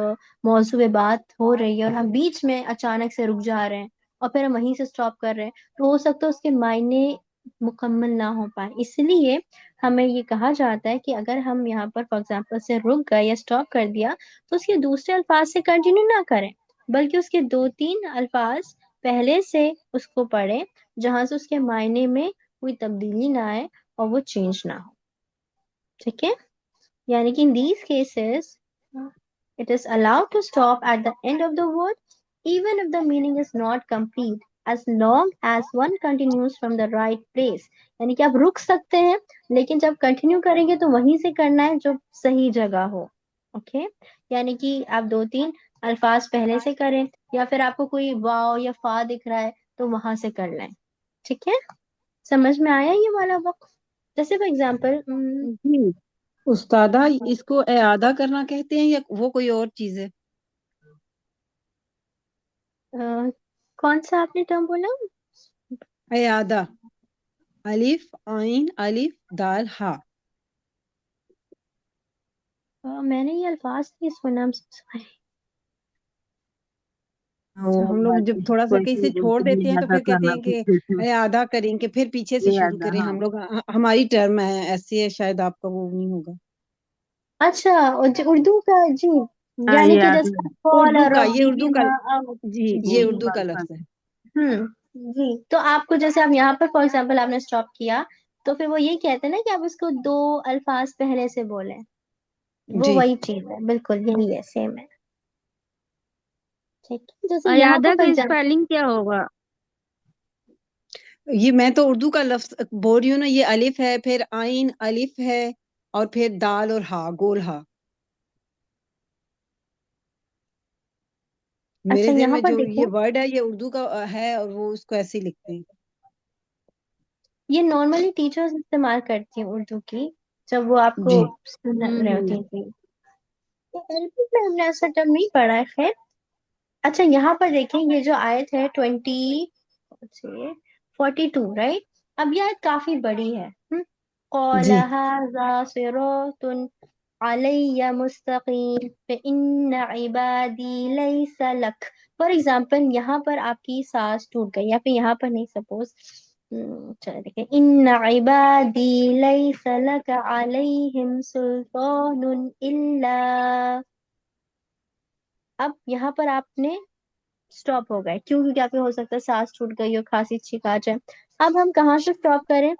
[SPEAKER 1] موضوع بات ہو رہی ہے اور ہم بیچ میں اچانک سے رک جا رہے ہیں اور پھر ہم وہیں سے سٹاپ کر رہے ہیں، تو ہو سکتا ہے اس کے معنی مکمل نہ ہو پائے. اس لیے ہمیں یہ کہا جاتا ہے کہ اگر ہم یہاں پر فار ایگزامپل سے رک گئے یا سٹاپ کر دیا تو اس کے دوسرے الفاظ سے کنٹینیو نہ کریں، بلکہ اس کے دو تین الفاظ پہلے سے اس کو پڑھیں جہاں سے اس کے معنی میں کوئی تبدیلی نہ آئے اور وہ چینج نہ ہو. ٹھیک ہے، یعنی کہ in these cases it is allowed to stop at the end of the word even if the meaning is not complete as long as one continues from the right place. یعنی کہ آپ رک سکتے ہیں لیکن جب کنٹینیو کریں گے تو وہیں سے کرنا ہے جو صحیح جگہ ہو. اوکے، یعنی کہ آپ دو تین الفاظ پہلے سے کریں، یا پھر آپ کو کوئی واو یا فا دکھ رہا ہے تو وہاں سے کر لیں. ٹھیک ہے، سمجھ میں آیا یہ والا وقف؟ جیسے فار ایگزامپل
[SPEAKER 2] جی
[SPEAKER 3] استادہ اس کو اعادہ کرنا کہتے ہیں یا وہ کوئی اور چیز ہے؟
[SPEAKER 1] کون سا آپ نے ٹرم بولا؟
[SPEAKER 3] اعادہ، الف عین الف دال ہا.
[SPEAKER 1] میں نے یہ الفاظ نہیں سنا.
[SPEAKER 3] ہم لوگ جب تھوڑا سا کہیں سے چھوڑ دیتے ہیں تو پھر کہتے ہیں کہ اعادہ کریں کہ پھر پیچھے سے شروع کریں. ہم لوگ ہماری ٹرم ہے ایسی ہے، شاید آپ کا وہ نہیں ہوگا.
[SPEAKER 1] اچھا، اردو کا، جی، یعنی کہ جیسے قال
[SPEAKER 3] اردو کا، یہ اردو کا،
[SPEAKER 1] ربنا
[SPEAKER 3] جی یہ اردو کا لفظ ہے.
[SPEAKER 1] جی، تو آپ کو جیسے آپ یہاں پر فار ایگزامپل آپ نے اسٹاپ کیا تو پھر وہ یہ کہتے ہیں نا کہ آپ اس کو دو الفاظ پہلے سے بولیں، وہ
[SPEAKER 3] جی
[SPEAKER 1] وہی چیز ہے، بالکل یہی ہے، سیم ہے. ٹھیک ہے، جیسے یہاں
[SPEAKER 2] ایادہ
[SPEAKER 1] پر
[SPEAKER 2] کا
[SPEAKER 1] فار ایگزامپل
[SPEAKER 2] اسپیلنگ کیا ہوگا؟
[SPEAKER 3] یہ میں تو اردو کا لفظ بول رہی ہوں نا. یہ الف ہے، پھر عین الف ہے، اور پھر دال اور ہا، گول ہا. میرے
[SPEAKER 1] اچھا
[SPEAKER 3] ذہن
[SPEAKER 1] یہاں
[SPEAKER 3] میں
[SPEAKER 1] پر
[SPEAKER 3] جو
[SPEAKER 1] دیکھیں،
[SPEAKER 3] یہ ورڈ ہے یہ اردو کا ہے اور وہ اس کو ایسے ہی لکھتے ہیں.
[SPEAKER 1] یہ نارملی ٹیچرز استعمال کرتی ہیں اردو کی جب وہ آپ کو
[SPEAKER 3] جی
[SPEAKER 1] سنا رہے ہوتی ہیں. جی، عربک میں ہم نے ایسا ٹرم نہیں پڑھا ہے، خیر. اچھا یہاں پر دیکھیں یہ جو آیت ہے 42 رائٹ، اب یہ آیت کافی بڑی ہے. قال
[SPEAKER 3] جی
[SPEAKER 1] هذا صراط علی مستقیم فإن عبادی لیس لک. فار ایگزامپل یہاں پر آپ کی سانس ٹوٹ گئی، یا پھر یہاں پر نہیں، سپوز چلے دیکھیں، ان عبادی لیس لک علیہم سلطان الا. اب یہاں پر آپ نے سٹاپ ہو گئے، کیوں؟ کیونکہ آپ کو ہو سکتا ہے سانس ٹوٹ گئی ہو، کھانسی چھینک آ جائے. اب ہم کہاں سے سٹاپ کریں؟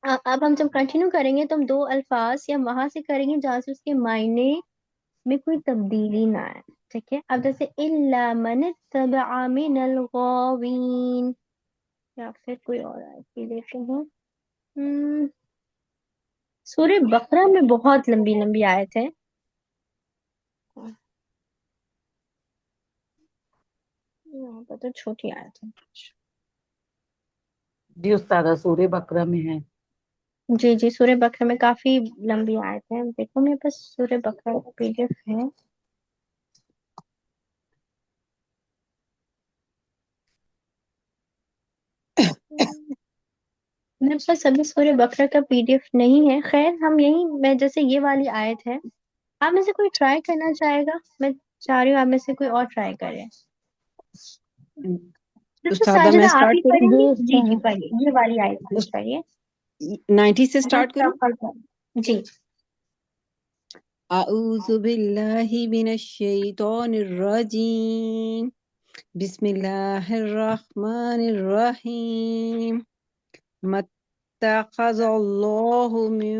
[SPEAKER 1] اب ہم جب کنٹینیو کریں گے تو ہم دو الفاظ یا وہاں سے کریں گے جہاں سے اس کے معنی میں کوئی تبدیلی نہ آئے. ٹھیک ہے. اب جیسے إِلَّا مَنِ اتَّبَعَ مِنَ الْغَاوِينَ، یا پھر کوئی اور آیت بھی دیکھتے ہیں. سورہ بقرہ میں بہت لمبی لمبی آیت ہے. یہاں پر تو چھوٹی آیت ہے.
[SPEAKER 5] جی استاذہ سورہ بقرہ میں ہے.
[SPEAKER 1] جی جی، سورہ بقرہ میں کافی لمبی آیت ہے. دیکھو میرے پاس سورہ بقرہ کا PDF ہے. میرے پاس ابھی سورہ بقرہ کا PDF نہیں ہے. خیر ہم یہی میں جیسے یہ والی آیت ہے، آپ میں سے کوئی ٹرائی کرنا چاہے گا؟ میں چاہ رہی ہوں آپ میں سے کوئی اور ٹرائی کرے. ڈاکٹر
[SPEAKER 3] استاذہ میں
[SPEAKER 1] ساجدہ آپ
[SPEAKER 3] اسٹارٹ
[SPEAKER 1] ہی
[SPEAKER 3] کروں؟
[SPEAKER 1] پڑھیں گی؟
[SPEAKER 2] جی
[SPEAKER 1] جی جی
[SPEAKER 2] استاد.
[SPEAKER 1] پڑھیے، یہ والی آیت پلیز پڑھیے.
[SPEAKER 3] 90 سے اسٹارٹ کروں؟
[SPEAKER 1] جی.
[SPEAKER 3] اعوذ باللہ من الشیطان الرجیم، بسم اللہ الرحمن الرحیم. مَتَّخَذَ اللَّهُ مِن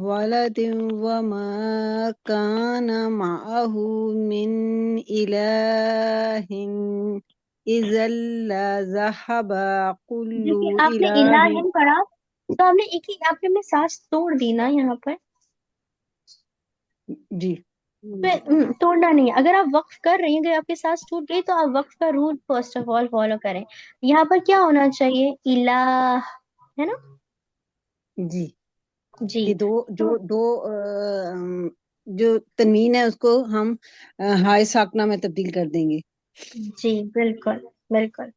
[SPEAKER 3] وَلَدٍ وَمَا كَانَ مَعَهُ مِنْ إِلَٰهٍ إِذًا لَّذَهَبَ كُلُّ
[SPEAKER 1] دیکھیے آپ نے
[SPEAKER 3] إِلَٰهٍ.
[SPEAKER 1] الہن پڑھا تو آپ نے ایک ہی آپ نے سانس توڑ دی نا یہاں پر.
[SPEAKER 3] جی
[SPEAKER 1] توڑنا نہیں ہے. اگر آپ وقف کر رہی ہیں، اگر آپ کے سانس ٹوٹ گئی تو آپ وقف کا rule first of all follow کریں. یہاں پر کیا ہونا چاہیے؟ الہ، ہے نا؟
[SPEAKER 3] جی
[SPEAKER 1] جی
[SPEAKER 3] یہ جو تنوین ہے اس کو ہم ہائے ساکنہ میں تبدیل کر دیں گے.
[SPEAKER 1] جی بالکل بالکل.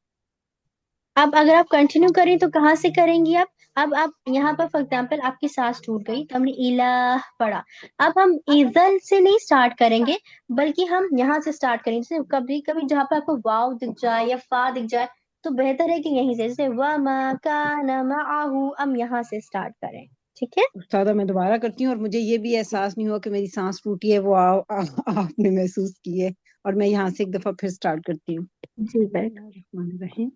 [SPEAKER 1] اب اگر آپ کنٹینیو کریں تو کہاں سے کریں گی آپ؟ اب آپ یہاں پر فار ایگزامپل آپ کی سانس ٹوٹ گئی تو ہم نے الہ پڑھا. اب ہم ایزل سے نہیں سٹارٹ کریں گے بلکہ ہم یہاں سے سٹارٹ کریں گے. جیسے کبھی کبھی جہاں پہ آپ کو واو دکھ جائے یا فا دکھ جائے تو بہتر ہے کہ یہیں سے جیسے وَمَا كَانَ مَعَهُ ہم یہاں سے سٹارٹ کریں. ٹھیک ہے.
[SPEAKER 3] استاذہ میں دوبارہ کرتی ہوں، اور مجھے یہ بھی احساس نہیں ہوا کہ میری سانس ٹوٹی ہے، وہ آپ نے محسوس کی ہے، اور میں یہاں سے ایک دفعہ پھر سٹارٹ کرتی ہوں.
[SPEAKER 1] جی بالکل.
[SPEAKER 3] الرحمن الرحیم.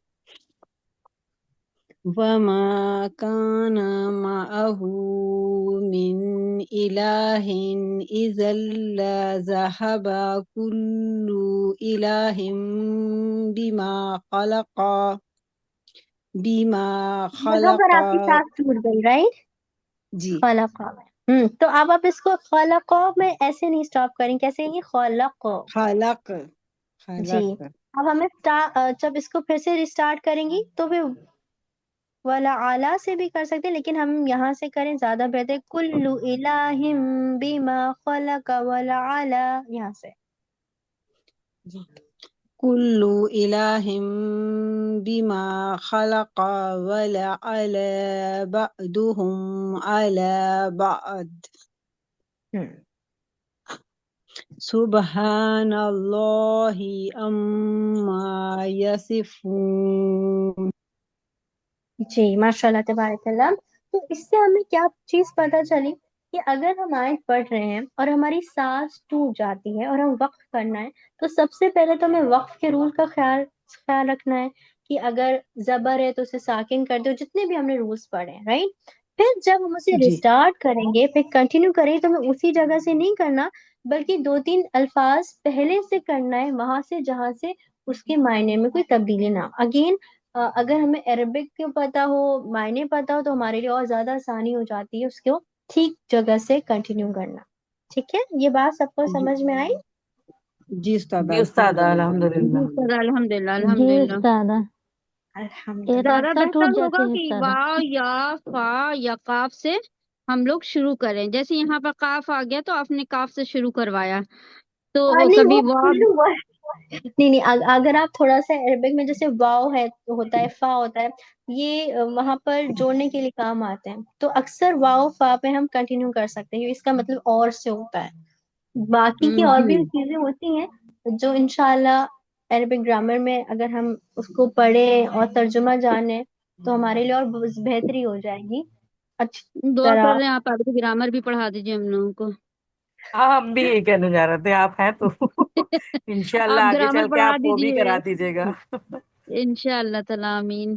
[SPEAKER 3] وَمَا كَانَ مَعَهُ مِنْ إِلَٰهٍ إِذًا لَّذَهَبَ كُلُّ إِلَٰهٍ بِمَا
[SPEAKER 1] یہاں پر
[SPEAKER 3] خَلَقَ.
[SPEAKER 1] آپ کی سانس ٹوٹ گئی رائٹ.
[SPEAKER 3] جی
[SPEAKER 1] خلق میں تو اب آپ اس کو خلق میں ایسے نہیں سٹاپ کریں. کیسے یہ خلق.
[SPEAKER 3] خلق
[SPEAKER 1] جی.
[SPEAKER 3] خلق.
[SPEAKER 1] اب ہمیں جب اس کو پھر سے ریسٹارٹ کریں گی تو پھر ولا اعلیٰ سے بھی کر سکتے ہیں، لیکن ہم یہاں سے کریں زیادہ بہتر. کل الہ بما خلق ولا اعلیٰ یہاں سے.
[SPEAKER 3] کل الہ بما خلق ولعل بعضهم على بعض. سبحان اللہ عما یصفون.
[SPEAKER 1] جی ماشاء اللہ تبارک اللہ. تو اس سے ہمیں کیا چیز پتہ چلی کہ اگر ہم آیت پڑھ رہے ہیں اور ہماری سانس ٹوٹ جاتی ہے اور ہم وقف کرنا ہے تو سب سے پہلے تو ہمیں وقف کے رول کا خیال رکھنا ہے کہ اگر زبر ہے تو اسے ساکن کر دو، جتنے بھی ہم نے رولز پڑھے ہیں رائٹ. پھر جب ہم اسے
[SPEAKER 3] جی
[SPEAKER 1] ریسٹارٹ کریں گے پھر کنٹینیو کریں تو ہمیں اسی جگہ سے نہیں کرنا بلکہ 2-3 الفاظ پہلے سے کرنا ہے، وہاں سے جہاں سے اس کے معنی میں کوئی تبدیلی نہ. اگین اگر ہمیں عربک کو پتا ہو، معنی پتا ہو تو ہمارے لیے اور زیادہ آسانی ہو جاتی ہے اس کو ٹھیک جگہ سے کنٹینیو کرنا. ٹھیک ہے. یہ بات سب کو سمجھ میں آئی؟
[SPEAKER 3] جی استاد
[SPEAKER 5] جی استاد
[SPEAKER 2] جی
[SPEAKER 5] الحمدللہ.
[SPEAKER 2] استاد الحمدللہ
[SPEAKER 6] جی
[SPEAKER 2] الحمدللہ.
[SPEAKER 6] استاذہ،
[SPEAKER 1] الحمدللہ.
[SPEAKER 2] استاد
[SPEAKER 6] ارادہ
[SPEAKER 2] بہتر
[SPEAKER 6] ٹوٹ
[SPEAKER 2] ہوگا
[SPEAKER 6] جاتے ہیں
[SPEAKER 2] کہ
[SPEAKER 6] استاذہ.
[SPEAKER 2] واو یا فا یا کاف سے ہم لوگ شروع کریں. جیسے یہاں پر کاف آ گیا تو آپ نے کاف سے شروع کروایا تو
[SPEAKER 1] نہیں
[SPEAKER 2] کبھی
[SPEAKER 1] وہ
[SPEAKER 2] واو.
[SPEAKER 1] کلو نہیں اگر آپ تھوڑا سا عربک میں جیسے واو ہے ہوتا ہے، فا ہوتا ہے، یہ وہاں پر جوڑنے کے لیے کام آتے ہیں تو اکثر واو فا پہ ہم کنٹینیو کر سکتے ہیں. اس کا مطلب اور سے ہوتا ہے. باقی کی اور بھی
[SPEAKER 2] جی
[SPEAKER 1] چیزیں ہوتی ہیں جو انشاءاللہ عربک گرامر میں اگر ہم اس کو پڑھیں اور ترجمہ جانیں تو ہمارے لیے اور بہتری ہو جائے گی اچھی
[SPEAKER 2] دعا کر
[SPEAKER 1] طرح.
[SPEAKER 2] رہے ہیں آپ عربی گرامر بھی پڑھا دیجیے ہم لوگوں کو.
[SPEAKER 5] ہاں ہم بھی یہی کہنے جا رہے تھے، آپ ہیں تو انشاءاللہ
[SPEAKER 2] آپ
[SPEAKER 5] آگے
[SPEAKER 2] گرامر
[SPEAKER 5] چل کے
[SPEAKER 2] پڑھا
[SPEAKER 5] آپ وہ بھی
[SPEAKER 2] دیجیے
[SPEAKER 5] کرا دیجیے گا.
[SPEAKER 2] انشاء اللہ تعالی آمین.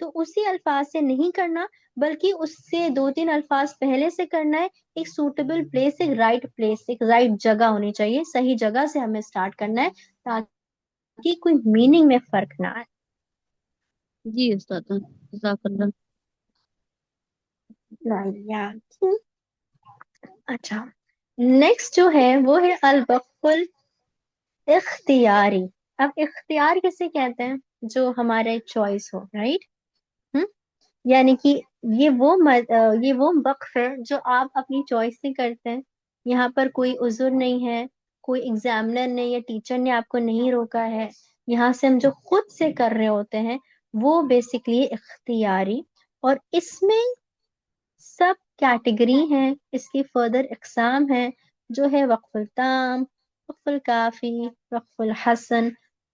[SPEAKER 1] تو اسی الفاظ سے نہیں کرنا، بلکہ اس سے 2-3 الفاظ پہلے سے کرنا ہے. ایک سوٹیبل پلیس، ایک رائٹ جگہ ہونی چاہیے، صحیح جگہ سے ہمیں اسٹارٹ کرنا ہے تاکہ کوئی میننگ میں فرق نہ آئے.
[SPEAKER 2] جی استاد، جزاک اللہ.
[SPEAKER 1] اچھا، نیکسٹ جو ہے وہ ہے الوقف الاختیاری. اب اختیار کسے کہتے ہیں؟ جو ہمارے چوائس ہو، رائٹ. یعنی کہ یہ وہ وقف ہے جو آپ اپنی چوائس سے کرتے ہیں. یہاں پر کوئی عذر نہیں ہے، کوئی ایگزامنر نے یا ٹیچر نے آپ کو نہیں روکا ہے. یہاں سے ہم جو خود سے کر رہے ہوتے ہیں وہ بیسکلی اختیاری. اور اس میں سب کیٹیگری ہیں، اس کی فردر اقسام ہیں، جو ہے وقف التام، وقف الکافی، وقف الحسن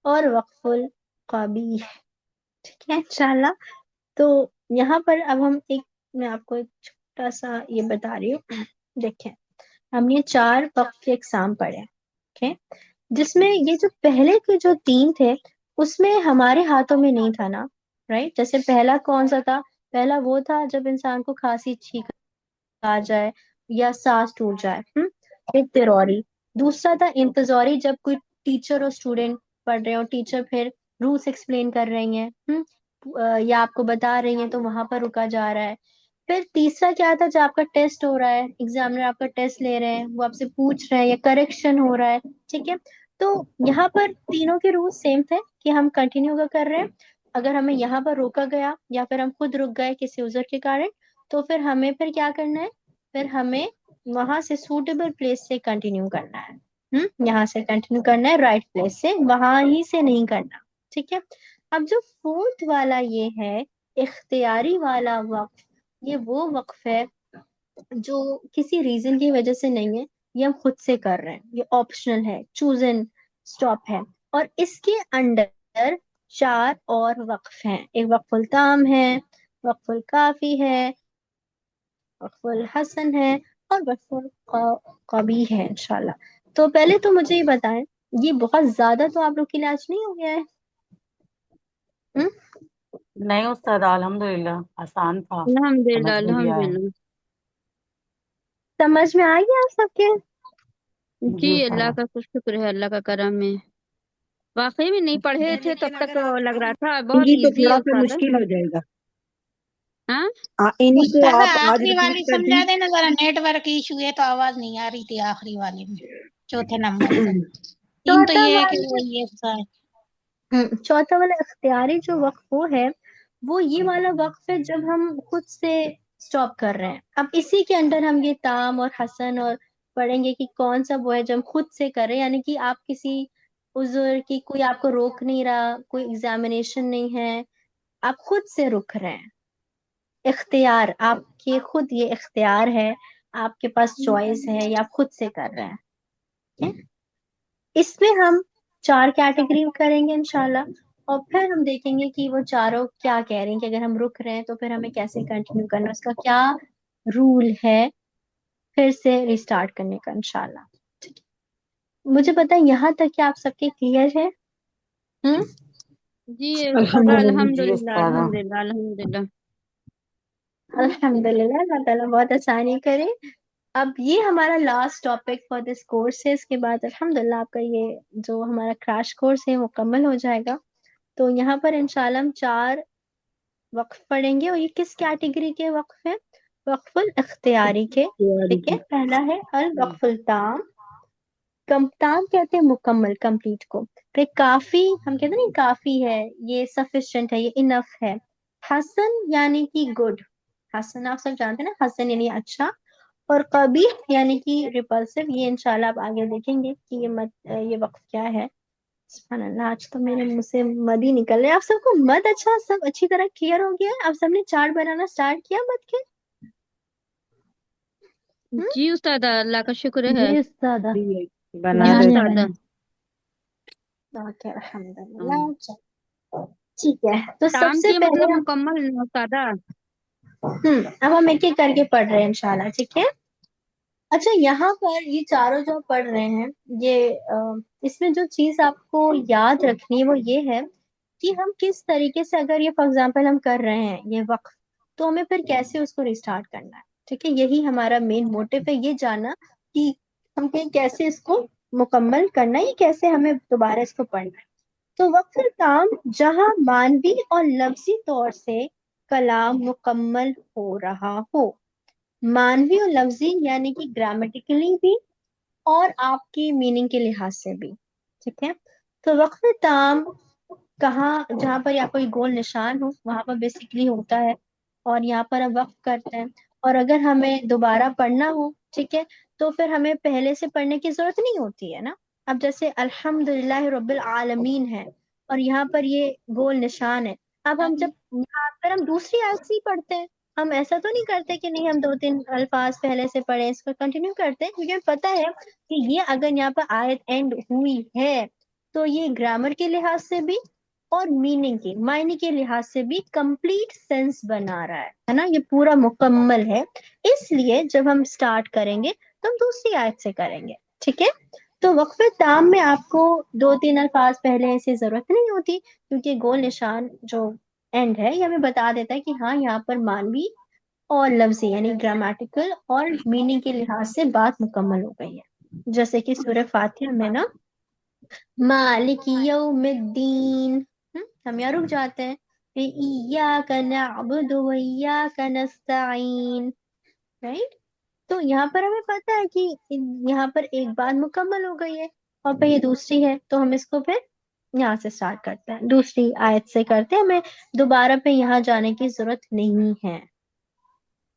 [SPEAKER 1] اور وقف القبیح. ٹھیک ہے انشاءاللہ. تو یہاں پر اب میں آپ کو ایک چھوٹا سا یہ بتا رہی ہوں. دیکھیں، ہم نے 4 وقف کے اقسام پڑھے، ٹھیک، جس میں یہ جو پہلے کے جو 3 تھے اس میں ہمارے ہاتھوں میں نہیں تھا نا، رائٹ. جیسے پہلا کون سا تھا؟ پہلا وہ تھا جب انسان کو کھانسی چھینک آ جائے یا سانس ٹوٹ جائے، اضطراری. دوسرا تھا انتظاری، جب کوئی ٹیچر اور اسٹوڈینٹ پڑھ رہے ہو، ٹیچر پھر رولس ایکسپلین کر رہی ہیں یا آپ کو بتا رہی ہیں تو وہاں پر رکا جا رہا ہے. پھر تیسرا کیا تھا؟ جب آپ کا ٹیسٹ ہو رہا ہے، ایگزامنر آپ کا ٹیسٹ لے رہے ہیں، وہ آپ سے پوچھ رہے ہیں یا کریکشن ہو رہا ہے. ٹھیک ہے، تو یہاں پر تینوں کے رول سیم تھے کہ ہم کنٹینیو کر رہے ہیں. اگر ہمیں یہاں پر روکا گیا یا پھر ہم خود رک گئے کسی عذر کے کارن، تو پھر ہمیں کیا کرنا ہے؟ پھر ہمیں وہاں سے سوٹیبل پلیس سے کنٹینیو کرنا ہے. یہاں سے کنٹینیو کرنا ہے رائٹ پلیس سے، وہاں ہی سے نہیں کرنا. ٹھیک ہے. اب جو 4تھ والا یہ ہے اختیاری والا وقف، یہ وہ وقف ہے جو کسی ریزن کی وجہ سے نہیں ہے، یہ ہم خود سے کر رہے ہیں، یہ آپشنل ہے، چوز اینڈ اسٹاپ ہے. اور اس کے انڈر 4 اور وقف ہیں. ایک وقف التام ہے، وقف الکافی ہے، وقف الحسن ہے اور وقف القبیح ہے انشاءاللہ. تو پہلے تو مجھے یہ بتائیں، یہ بہت زیادہ تو آپ لوگ کے لیے آج نہیں ہو گیا ہے؟
[SPEAKER 5] نہیں استاد، الحمدللہ آسان تھا،
[SPEAKER 2] الحمدللہ،
[SPEAKER 5] سمجھ میں بھی آیا.
[SPEAKER 2] الحمدللہ.
[SPEAKER 1] سمجھ میں آ گیا آپ سب کے؟
[SPEAKER 2] جی
[SPEAKER 5] جی
[SPEAKER 2] اللہ
[SPEAKER 5] استاد.
[SPEAKER 2] کا کچھ شکر ہے، اللہ کا کرم ہے. واقعی میں نہیں پڑھے تھے تب
[SPEAKER 3] لیکن
[SPEAKER 2] تک
[SPEAKER 3] اگر آپ
[SPEAKER 2] لگ رہا تھا
[SPEAKER 3] پڑھیں
[SPEAKER 2] بہت
[SPEAKER 3] گی تو
[SPEAKER 2] ایزی ہے
[SPEAKER 3] تھوڑا سا
[SPEAKER 2] استاد.
[SPEAKER 3] مشکل ہو جائے گا.
[SPEAKER 2] ہاں
[SPEAKER 3] انہیں کو
[SPEAKER 6] استاد
[SPEAKER 3] آپ آج
[SPEAKER 6] آخری والی
[SPEAKER 3] ریپیٹ کر
[SPEAKER 6] سمجھا
[SPEAKER 3] دیں.
[SPEAKER 6] دینا ذرا، نیٹ ورک ایشو ہے تو آواز نہیں آ رہی تھی آخری والی میں، چوتھے نمبر پہ. تین تو
[SPEAKER 1] چوتھا
[SPEAKER 6] یہ ہے کہ
[SPEAKER 1] والا
[SPEAKER 6] وہ یہ سا-
[SPEAKER 1] چوتھا والا اختیاری جو وقف وہ ہے، وہ یہ والا وقف ہے جب ہم خود سے سٹاپ کر رہے ہیں. اب اسی کے انڈر ہم یہ تام اور حسن اور پڑھیں گے کہ کون سا وہ ہے جب ہم خود سے کر رہے ہیں. یعنی کہ آپ کسی عذر کی، کوئی آپ کو روک نہیں رہا، کوئی ایگزامینیشن نہیں ہے، آپ خود سے رک رہے ہیں. اختیار آپ کے خود، یہ اختیار ہے، آپ کے پاس چوائس ہے یا آپ خود سے کر رہے ہیں. ٹھیک ہے؟ اس میں ہم 4 کیٹیگری کریں گے انشاءاللہ، اور پھر ہم دیکھیں گے کہ وہ چاروں کیا کہہ رہے ہیں کہ اگر ہم رک رہے ہیں تو پھر ہمیں کیسے کنٹینیو کرنا، اس کا کیا رول ہے پھر سے ریسٹارٹ کرنے کا انشاءاللہ. ٹھیک ہے، مجھے پتا یہاں تک کہ آپ سب کے کلیئر ہے.
[SPEAKER 2] جی
[SPEAKER 3] الحمدللہ.
[SPEAKER 2] الحمدللہ،
[SPEAKER 5] جی استاد.
[SPEAKER 2] الحمدللہ، الحمدللہ.
[SPEAKER 1] الحمدللہ، اللہ تعالیٰ بہت آسانی کرے. اب یہ ہمارا last topic for this course ہے. اس کے بعد الحمدللہ آپ کا یہ جو ہمارا کریش کورس ہے مکمل ہو جائے گا. تو یہاں پر انشاءاللہ ہم 4 وقف پڑھیں گے، اور یہ کس کیٹیگری کے وقف ہیں؟ وقف الاختیاری کے. ٹھیک ہے، پہلا ہے الوقف التام. تام کہتے ہیں مکمل، کمپلیٹ کو. پھر کافی، ہم کہتے ہیں نا کافی ہے، یہ سفیشینٹ ہے، یہ انف ہے. حسن یعنی کہ گڈ، حسن آپ سب جانتے ہیں نا، حسن یعنی اچھا. اور قبیح یعنی کہ ریپلسو. یہ انشاءاللہ آپ آگے دیکھیں گے کہ یہ وقف کیا ہے. سبحان اللہ، آج تو میرے منہ سے مد ہی نکل رہے. آپ سب کو مد اچھا سب اچھی طرح کلیئر ہو گیا ہے؟ آپ سب نے چارٹ بنانا سٹارٹ کیا مد کے؟
[SPEAKER 2] جی استاد، اللہ کا شکر ہے.
[SPEAKER 1] جی استاد،
[SPEAKER 5] بنا
[SPEAKER 2] جی
[SPEAKER 5] دے.
[SPEAKER 2] استاد.
[SPEAKER 1] الحمدللہ. ٹھیک ہے، تو سب
[SPEAKER 2] تام
[SPEAKER 1] سے
[SPEAKER 2] کی
[SPEAKER 1] پہلے
[SPEAKER 2] مطلب مکمل استاد.
[SPEAKER 1] اب ہم ایک ایک کر کے پڑھ رہے ہیں انشاءاللہ. ٹھیک ہے. اچھا، یہاں پر یہ چاروں جو پڑھ رہے ہیں، یہ اس میں جو چیز آپ کو یاد رکھنی ہے وہ یہ ہے کہ ہم کس طریقے سے، اگر یہ فار ایگزامپل ہم کر رہے ہیں یہ وقف، تو ہمیں پھر کیسے اس کو ریسٹارٹ کرنا ہے. ٹھیک ہے، یہی ہمارا مین موٹو ہے، یہ جاننا کہ ہم کیسے اس کو مکمل کرنا ہے، کیسے ہمیں دوبارہ اس کو پڑھنا ہے. تو وقف کام جہاں مانوی اور لفظی طور سے کلام مکمل ہو رہا ہو، مانوی اور لفظی یعنی کہ گرامیٹیکلی بھی اور آپ کی میننگ کے لحاظ سے بھی. ٹھیک ہے، تو وقف تام کہاں، جہاں پر یا کوئی گول نشان ہو وہاں پر بیسکلی ہوتا ہے، اور یہاں پر ہم وقف کرتے ہیں. اور اگر ہمیں دوبارہ پڑھنا ہو، ٹھیک ہے، تو پھر ہمیں پہلے سے پڑھنے کی ضرورت نہیں ہوتی ہے نا. اب جیسے الحمدللہ رب العالمین ہے اور یہاں پر یہ گول نشان ہے، اب ہم جب یہاں پر ہم دوسری آیت سے ہی پڑھتے ہیں، ہم ایسا تو نہیں کرتے کہ نہیں ہم 2-3 الفاظ پہلے سے پڑھیں، اس کو کنٹینیو کرتے ہیں، کیونکہ ہمیں پتہ ہے کہ یہ اگر یہاں پر آیت اینڈ ہوئی ہے تو یہ گرامر کے لحاظ سے بھی اور میننگ کے معنی کے لحاظ سے بھی کمپلیٹ سینس بنا رہا ہے نا، یہ پورا مکمل ہے. اس لیے جب ہم سٹارٹ کریں گے تو ہم دوسری آیت سے کریں گے. ٹھیک ہے، تو وقف تام میں آپ کو 2-3 الفاظ پہلے سے ضرورت نہیں ہوتی، کیونکہ گول نشان جو اینڈ ہے یہ ہمیں بتا دیتا ہے کہ ہاں یہاں پر مانوی اور لفظی یعنی گرامیٹیکل اور میننگ کے لحاظ سے بات مکمل ہو گئی ہے. جیسے کہ سورہ فاتحہ میں نا مالک یوم الدین، ہم یہاں رک جاتے ہیں، ایاک نعبد و ایاک نستعین، رائٹ. تو یہاں پر ہمیں پتہ ہے کہ یہاں پر ایک بات مکمل ہو گئی ہے اور پھر یہ دوسری ہے، تو ہم اس کو پھر یہاں سے سٹارٹ کرتے ہیں، دوسری آیت سے کرتے ہیں، ہمیں دوبارہ پہ یہاں جانے کی ضرورت نہیں ہے.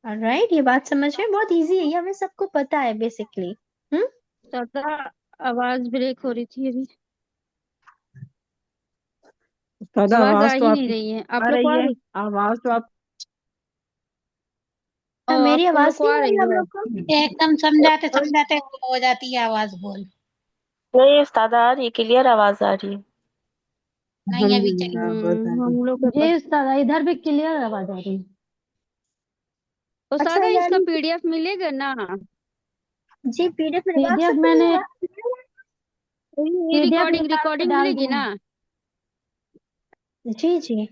[SPEAKER 1] رائٹ، یہ بات سمجھ میں بہت ایزی ہے، یہ ہمیں سب کو پتہ ہے بیسکلی.
[SPEAKER 2] سدا آواز بریک ہو رہی تھی ابھی،
[SPEAKER 3] استاد
[SPEAKER 2] آواز آ
[SPEAKER 3] آواز تو
[SPEAKER 2] ہی
[SPEAKER 3] آپ
[SPEAKER 2] نہیں
[SPEAKER 3] کی
[SPEAKER 2] رہی ہے. آپ
[SPEAKER 3] آ
[SPEAKER 2] لوگ کو
[SPEAKER 3] رہی
[SPEAKER 2] آ
[SPEAKER 3] ہے،
[SPEAKER 2] رہی؟
[SPEAKER 3] آواز تو آپ
[SPEAKER 1] میری
[SPEAKER 2] آپ لوگ
[SPEAKER 1] آواز
[SPEAKER 2] کو
[SPEAKER 1] نہیں
[SPEAKER 2] آ
[SPEAKER 1] آ رہی
[SPEAKER 2] رہی
[SPEAKER 1] ہم
[SPEAKER 2] ہے؟
[SPEAKER 1] لوگ کو؟
[SPEAKER 6] ایک دم سمجھاتے سمجھاتے ہو جاتی ہے آواز بول.
[SPEAKER 7] نہیں استاد آ رہی ہے، کلیئر آواز آ رہی ہے.
[SPEAKER 6] نہیں ابھی چلی.
[SPEAKER 3] الحمدللہ بس
[SPEAKER 2] ہم لوگ کے
[SPEAKER 8] جی
[SPEAKER 2] پاس
[SPEAKER 8] استاد ادھر بھی کلیئر آواز آ رہی ہے.
[SPEAKER 1] اچھا
[SPEAKER 2] استاد اس کا
[SPEAKER 1] یعنی
[SPEAKER 2] PDF ملے گا نا؟
[SPEAKER 1] جی پی ڈی ایف میرے
[SPEAKER 8] PDF
[SPEAKER 1] واٹس ایپ
[SPEAKER 8] میں
[SPEAKER 1] پہ
[SPEAKER 8] نے
[SPEAKER 2] یہ
[SPEAKER 8] PDF
[SPEAKER 2] ریکارڈنگ
[SPEAKER 8] نکال کے
[SPEAKER 2] ملے
[SPEAKER 8] ڈال
[SPEAKER 2] گی
[SPEAKER 8] دی
[SPEAKER 2] نا؟
[SPEAKER 1] جی جی.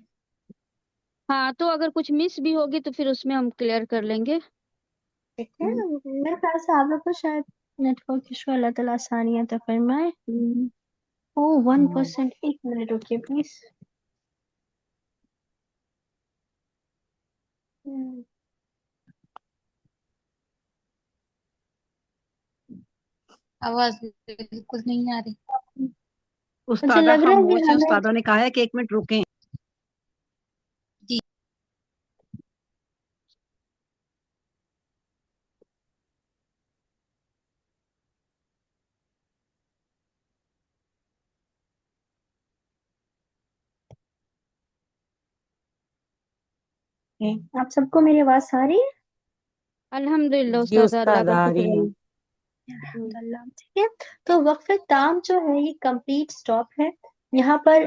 [SPEAKER 2] ہاں تو اگر کچھ مس بھی ہوگی تو پھر اس میں ہم کلیئر کر لیں گے.
[SPEAKER 1] ٹھیک ہے، میرے خیال سے آپ لوگ کو شاید نیٹ ورک ایشو، اللہ تعالیٰ آسانیاں فرمائے.
[SPEAKER 2] ہم،
[SPEAKER 1] او 1%، ایک منٹ رکیے پلیز.
[SPEAKER 6] آواز بالکل نہیں آ رہی.
[SPEAKER 1] مجھے
[SPEAKER 3] استادہ
[SPEAKER 1] لگ رہا ہے
[SPEAKER 3] خاموش
[SPEAKER 1] کہ
[SPEAKER 3] ہے،
[SPEAKER 1] ہمیں
[SPEAKER 3] استادہ نے کہا ہے کہ 1 منٹ رکیں.
[SPEAKER 6] جی
[SPEAKER 1] آپ سب کو میری آواز آ رہی ہے؟
[SPEAKER 2] الحمدللہ
[SPEAKER 5] جی
[SPEAKER 2] استاد، اللہ
[SPEAKER 5] استاد
[SPEAKER 2] کا
[SPEAKER 5] آ
[SPEAKER 2] شکر
[SPEAKER 5] رہی
[SPEAKER 2] ہے.
[SPEAKER 5] ہے.
[SPEAKER 1] الحمدللہ. ٹھیک ہے، تو وقف تام جو ہے یہ کمپلیٹ سٹاپ ہے. یہاں پر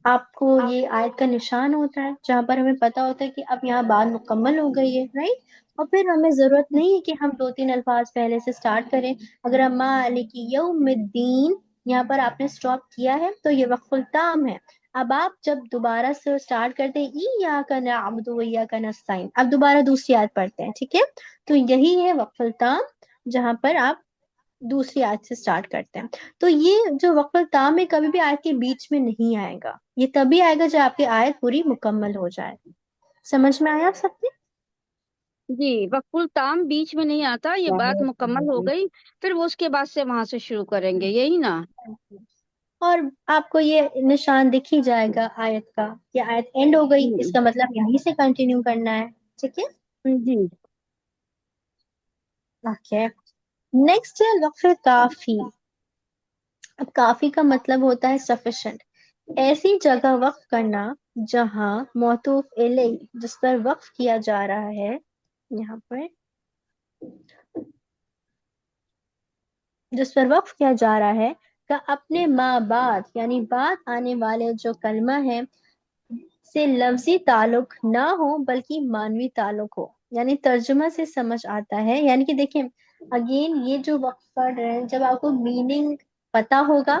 [SPEAKER 1] آپ کو یہ آیت کا نشان ہوتا ہے جہاں پر ہمیں پتا ہوتا ہے کہ اب یہاں بات مکمل ہو گئی ہے، رائٹ. اور پھر ہمیں ضرورت نہیں ہے کہ ہم 2-3 الفاظ پہلے سے سٹارٹ کریں. اگر ہم مالک یوم الدین یہاں پر آپ نے سٹاپ کیا ہے تو یہ وقف التام ہے. اب آپ جب دوبارہ سے سٹارٹ کرتے ہیں ایاک نعبد و ایاک نستعین، اب دوبارہ دوسری آیت پڑھتے ہیں. ٹھیک ہے، تو یہی ہے وقف التام جہاں پر آپ دوسری آیت سے سٹارٹ کرتے ہیں. تو یہ جو وقف التام ہے کبھی بھی آیت کے بیچ میں نہیں آئے گا، یہ تبھی آئے گا جب آپ کی آیت پوری مکمل ہو جائے. سمجھ میں آیا آپ سب کے؟
[SPEAKER 2] جی، وقف التام بیچ میں نہیں آتا، یہ بات مکمل ہو گئی پھر وہ اس کے بعد سے وہاں سے شروع کریں گے، یہی نا؟
[SPEAKER 1] اور آپ کو یہ نشان دکھ ہی جائے گا آیت کا کہ آیت اینڈ ہو گئی، اس
[SPEAKER 2] جی
[SPEAKER 1] کا مطلب یہیں سے کنٹینیو کرنا ہے. ٹھیک ہے،
[SPEAKER 2] جی.
[SPEAKER 1] اوکے. نیکسٹ ہے وقف کافی. اب کافی کا مطلب ہوتا ہے سفیشینٹ، ایسی جگہ وقف کرنا جہاں معطوف الیہ جس پر وقف کیا جا رہا ہے، یہاں پر جس پر وقف کیا جا رہا ہے کا اپنے ما بعد یعنی بعد آنے والے جو کلمہ ہے سے لفظی تعلق نہ ہو بلکہ معنوی تعلق ہو. یعنی ترجمہ سے سمجھ آتا ہے، یعنی کہ دیکھیں اگین یہ جو وقف پڑھ رہے ہیں جب آپ کو میننگ پتا ہوگا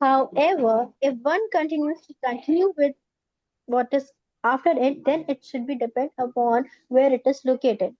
[SPEAKER 1] however if one continues to continue with what is after it then it should be depend upon where it is located।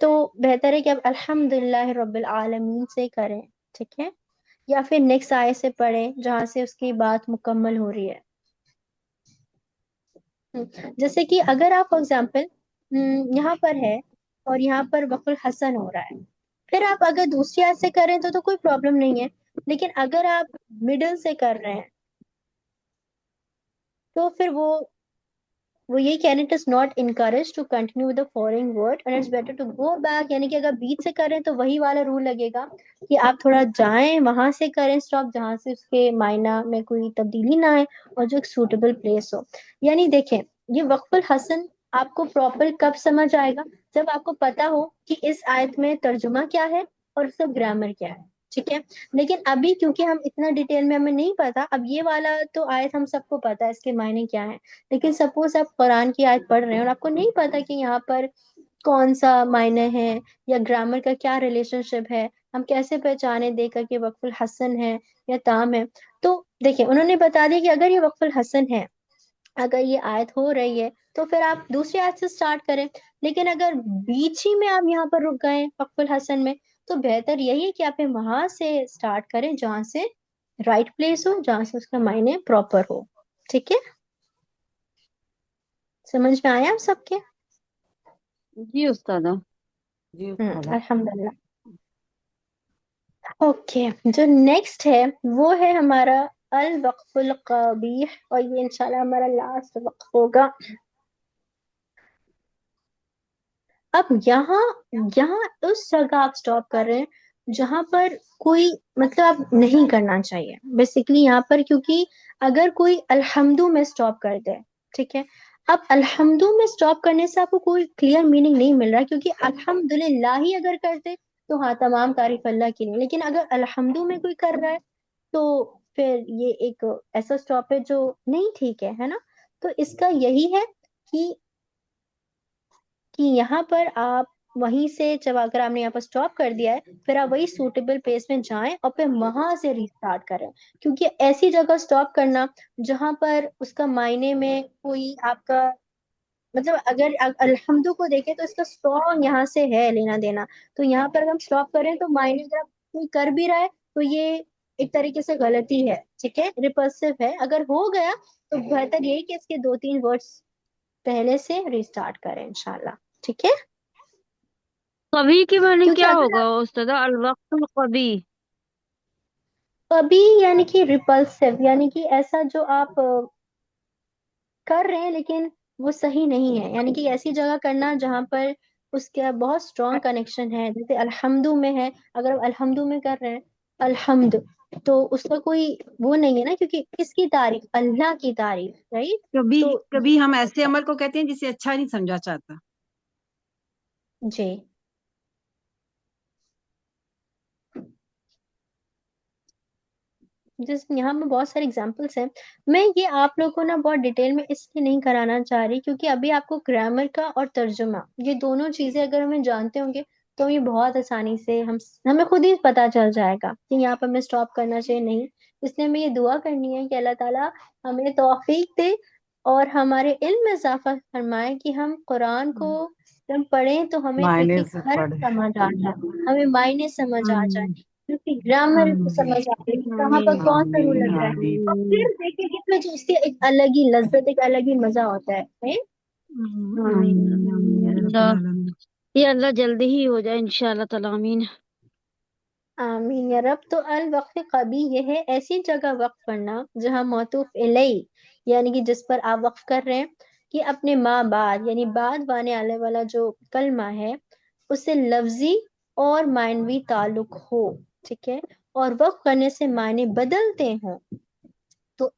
[SPEAKER 1] تو بہتر ہے کہ آپ الحمدللہ رب العالمین سے کریں، ٹھیک ہے، یا پھر نیکسٹ آیے سے پڑھیں جہاں سے اس کی بات مکمل ہو رہی ہے. جیسے کہ اگر آپ فار ایگزامپل یہاں پر ہے اور یہاں پر وقف الحسن ہو رہا ہے، پھر آپ اگر دوسری آیت سے کریں تو کوئی پرابلم نہیں ہے، لیکن اگر آپ مڈل سے کر رہے ہیں تو پھر وہ یہی کہہ رہے ہیں it is not encourage to continue with the following word and it's better to go back, یعنی کہ اگر بیچ سے کریں تو وہی والا رول لگے گا کہ آپ تھوڑا جائیں وہاں سے کریں اسٹاپ جہاں سے اس کے معنی میں کوئی تبدیلی نہ آئے اور جو ایک سوٹیبل پلیس ہو. یعنی دیکھیں یہ وقف الحسن آپ کو پراپر کب سمجھ آئے گا؟ جب آپ کو پتا ہو کہ اس آیت میں ترجمہ کیا ہے اور اس کا گرامر کیا ہے، ٹھیک ہے. لیکن ابھی کیونکہ ہم اتنا ڈیٹیل میں ہمیں نہیں پتا، اب یہ والا تو آیت ہم سب کو پتا ہے اس کے معنی کیا ہے، لیکن سپوز آپ قرآن کی آیت پڑھ رہے ہیں اور آپ کو نہیں پتا کہ یہاں پر کون سا معنی ہے یا گرامر کا کیا ریلیشن شپ ہے، ہم کیسے پہچانے دے کر کہ وقف الحسن ہے یا تام ہے. تو دیکھیں انہوں نے بتا دیا کہ اگر یہ وقف الحسن ہے، اگر یہ آیت ہو رہی ہے تو پھر آپ دوسری آیت سے سٹارٹ کریں. لیکن اگر بیچ ہی میں آپ یہاں پر رک گئے وقف الحسن میں تو بہتر یہی ہے کہ آپ وہاں سے سٹارٹ کریں جہاں سے رائٹ پلیس ہو، جہاں سے اس کا معنی پراپر ہو. ٹھیک ہے، سمجھ میں آیا آپ سب کے؟
[SPEAKER 2] جی استاذہ.
[SPEAKER 5] جی استاذہ.
[SPEAKER 1] الحمدللہ. اوکے، جو نیکسٹ ہے وہ ہے ہمارا الوقف القبیح، اور یہ انشاءاللہ ہمارا لاسٹ وقف ہوگا. اب یہاں اس جگہ آپ سٹاپ کر رہے ہیں جہاں پر کوئی مطلب آپ نہیں کرنا چاہیے بیسیکلی یہاں پر، کیونکہ اگر کوئی الحمدو میں سٹاپ کر دے، ٹھیک ہے، اب الحمدو میں سٹاپ کرنے سے آپ کو کوئی کلیئر میننگ نہیں مل رہا، کیونکہ الحمدللہ ہی اگر کرتے تو ہاں تمام تعریف اللہ کی نہیں، لیکن اگر الحمدو میں کوئی کر رہا ہے تو پھر یہ ایک ایسا سٹاپ ہے جو نہیں ٹھیک ہے نا. تو اس کا یہی ہے کہ یہاں پر آپ وہیں سے جب اگر آپ نے یہاں پر سٹاپ کر دیا ہے پھر آپ وہی سوٹیبل پلیس میں جائیں اور پھر وہاں سے ریسٹارٹ کریں، کیونکہ ایسی جگہ سٹاپ کرنا جہاں پر اس کا معنی میں کوئی آپ کا مطلب اگر الحمدو کو دیکھیں تو اس کا اسٹرانگ یہاں سے ہے لینا دینا، تو یہاں پر اگر ہم سٹاپ کریں تو معنی اگر کوئی کر بھی رہا ہے تو یہ ایک طریقے سے غلطی ہے، ٹھیک ہے، ریپلسو ہے. اگر ہو گیا تو بہتر یہی کہ اس کے 2-3 ورڈز پہلے سے ریسٹارٹ کریں انشاءاللہ. ٹھیک ہے،
[SPEAKER 2] قبی کے معنی
[SPEAKER 1] کیونکہ
[SPEAKER 2] کیا
[SPEAKER 1] اگر
[SPEAKER 2] ہوگا استاذہ؟ الوقت القبی.
[SPEAKER 1] کبھی یعنی کہ ریپلسو، یعنی کہ ایسا جو آپ کر رہے ہیں لیکن وہ صحیح نہیں ہے، یعنی کہ ایسی جگہ کرنا جہاں پر اس کا بہت اسٹرانگ کنیکشن ہے، جیسے الحمدو میں ہے. اگر آپ الحمدو میں کر رہے ہیں الحمد تو اس کا کوئی وہ نہیں ہے نا، کیونکہ کس کی تعریف؟ اللہ کی تعریف، رائٹ.
[SPEAKER 3] کبھی
[SPEAKER 1] تو
[SPEAKER 3] کبھی ہم ایسے عمل کو کہتے ہیں جسے اچھا نہیں سمجھا چاہتا.
[SPEAKER 1] جی جس یہاں میں بہت سارے اگزامپلس ہیں. میں یہ آپ لوگوں کو نا بہت ڈیٹیل میں اس لیے نہیں کرانا چاہ رہی کیونکہ ابھی آپ کو گرامر کا اور ترجمہ یہ دونوں چیزیں اگر ہمیں جانتے ہوں گے تو یہ بہت آسانی سے ہمیں خود ہی پتا چل جائے گا کہ یہاں پر ہمیں اسٹاپ کرنا چاہیے نہیں. اس لیے ہمیں یہ دعا کرنی ہے کہ اللہ تعالیٰ ہمیں توفیق دے اور ہمارے علم میں اضافہ فرمائے کہ ہم قرآن کو جب پڑھیں تو ہمیں ایک
[SPEAKER 5] معنی
[SPEAKER 1] ایک
[SPEAKER 5] سے
[SPEAKER 1] حرف
[SPEAKER 5] پڑھے.
[SPEAKER 1] سمجھ آ جائے، ہمیں معنی سمجھ آ جائے،
[SPEAKER 3] آمین
[SPEAKER 1] کیونکہ گرامر
[SPEAKER 3] آمین
[SPEAKER 1] سمجھ آ رہی ہے کہاں پر
[SPEAKER 3] آمین
[SPEAKER 1] کون سا رول
[SPEAKER 5] آمین
[SPEAKER 1] لگ رہا ہے،
[SPEAKER 5] آمین.
[SPEAKER 1] اور پھر دیکھیں اس میں جو اس کی ایک الگ ہی لذت، ایک الگ ہی مزہ ہوتا ہے.
[SPEAKER 3] آمین آمین یا رب
[SPEAKER 2] اللہ،
[SPEAKER 3] العالمین.
[SPEAKER 2] یہ اللہ جلدی ہی ہو جائے انشاءاللہ تعالی. آمین.
[SPEAKER 1] آمین یا رب. تو الوقف قبی یہ ہے ایسی جگہ وقف کرنا جہاں معطوف الیہ یعنی کہ جس پر آپ وقف کر رہے ہیں کہ اپنے ماں بعد یعنی بعد وانے آنے والا جو کلمہ ہے اس سے لفظی اور معنوی تعلق ہو، ٹھیک ہے، اور وقف کرنے سے معنی بدلتے ہوں. تو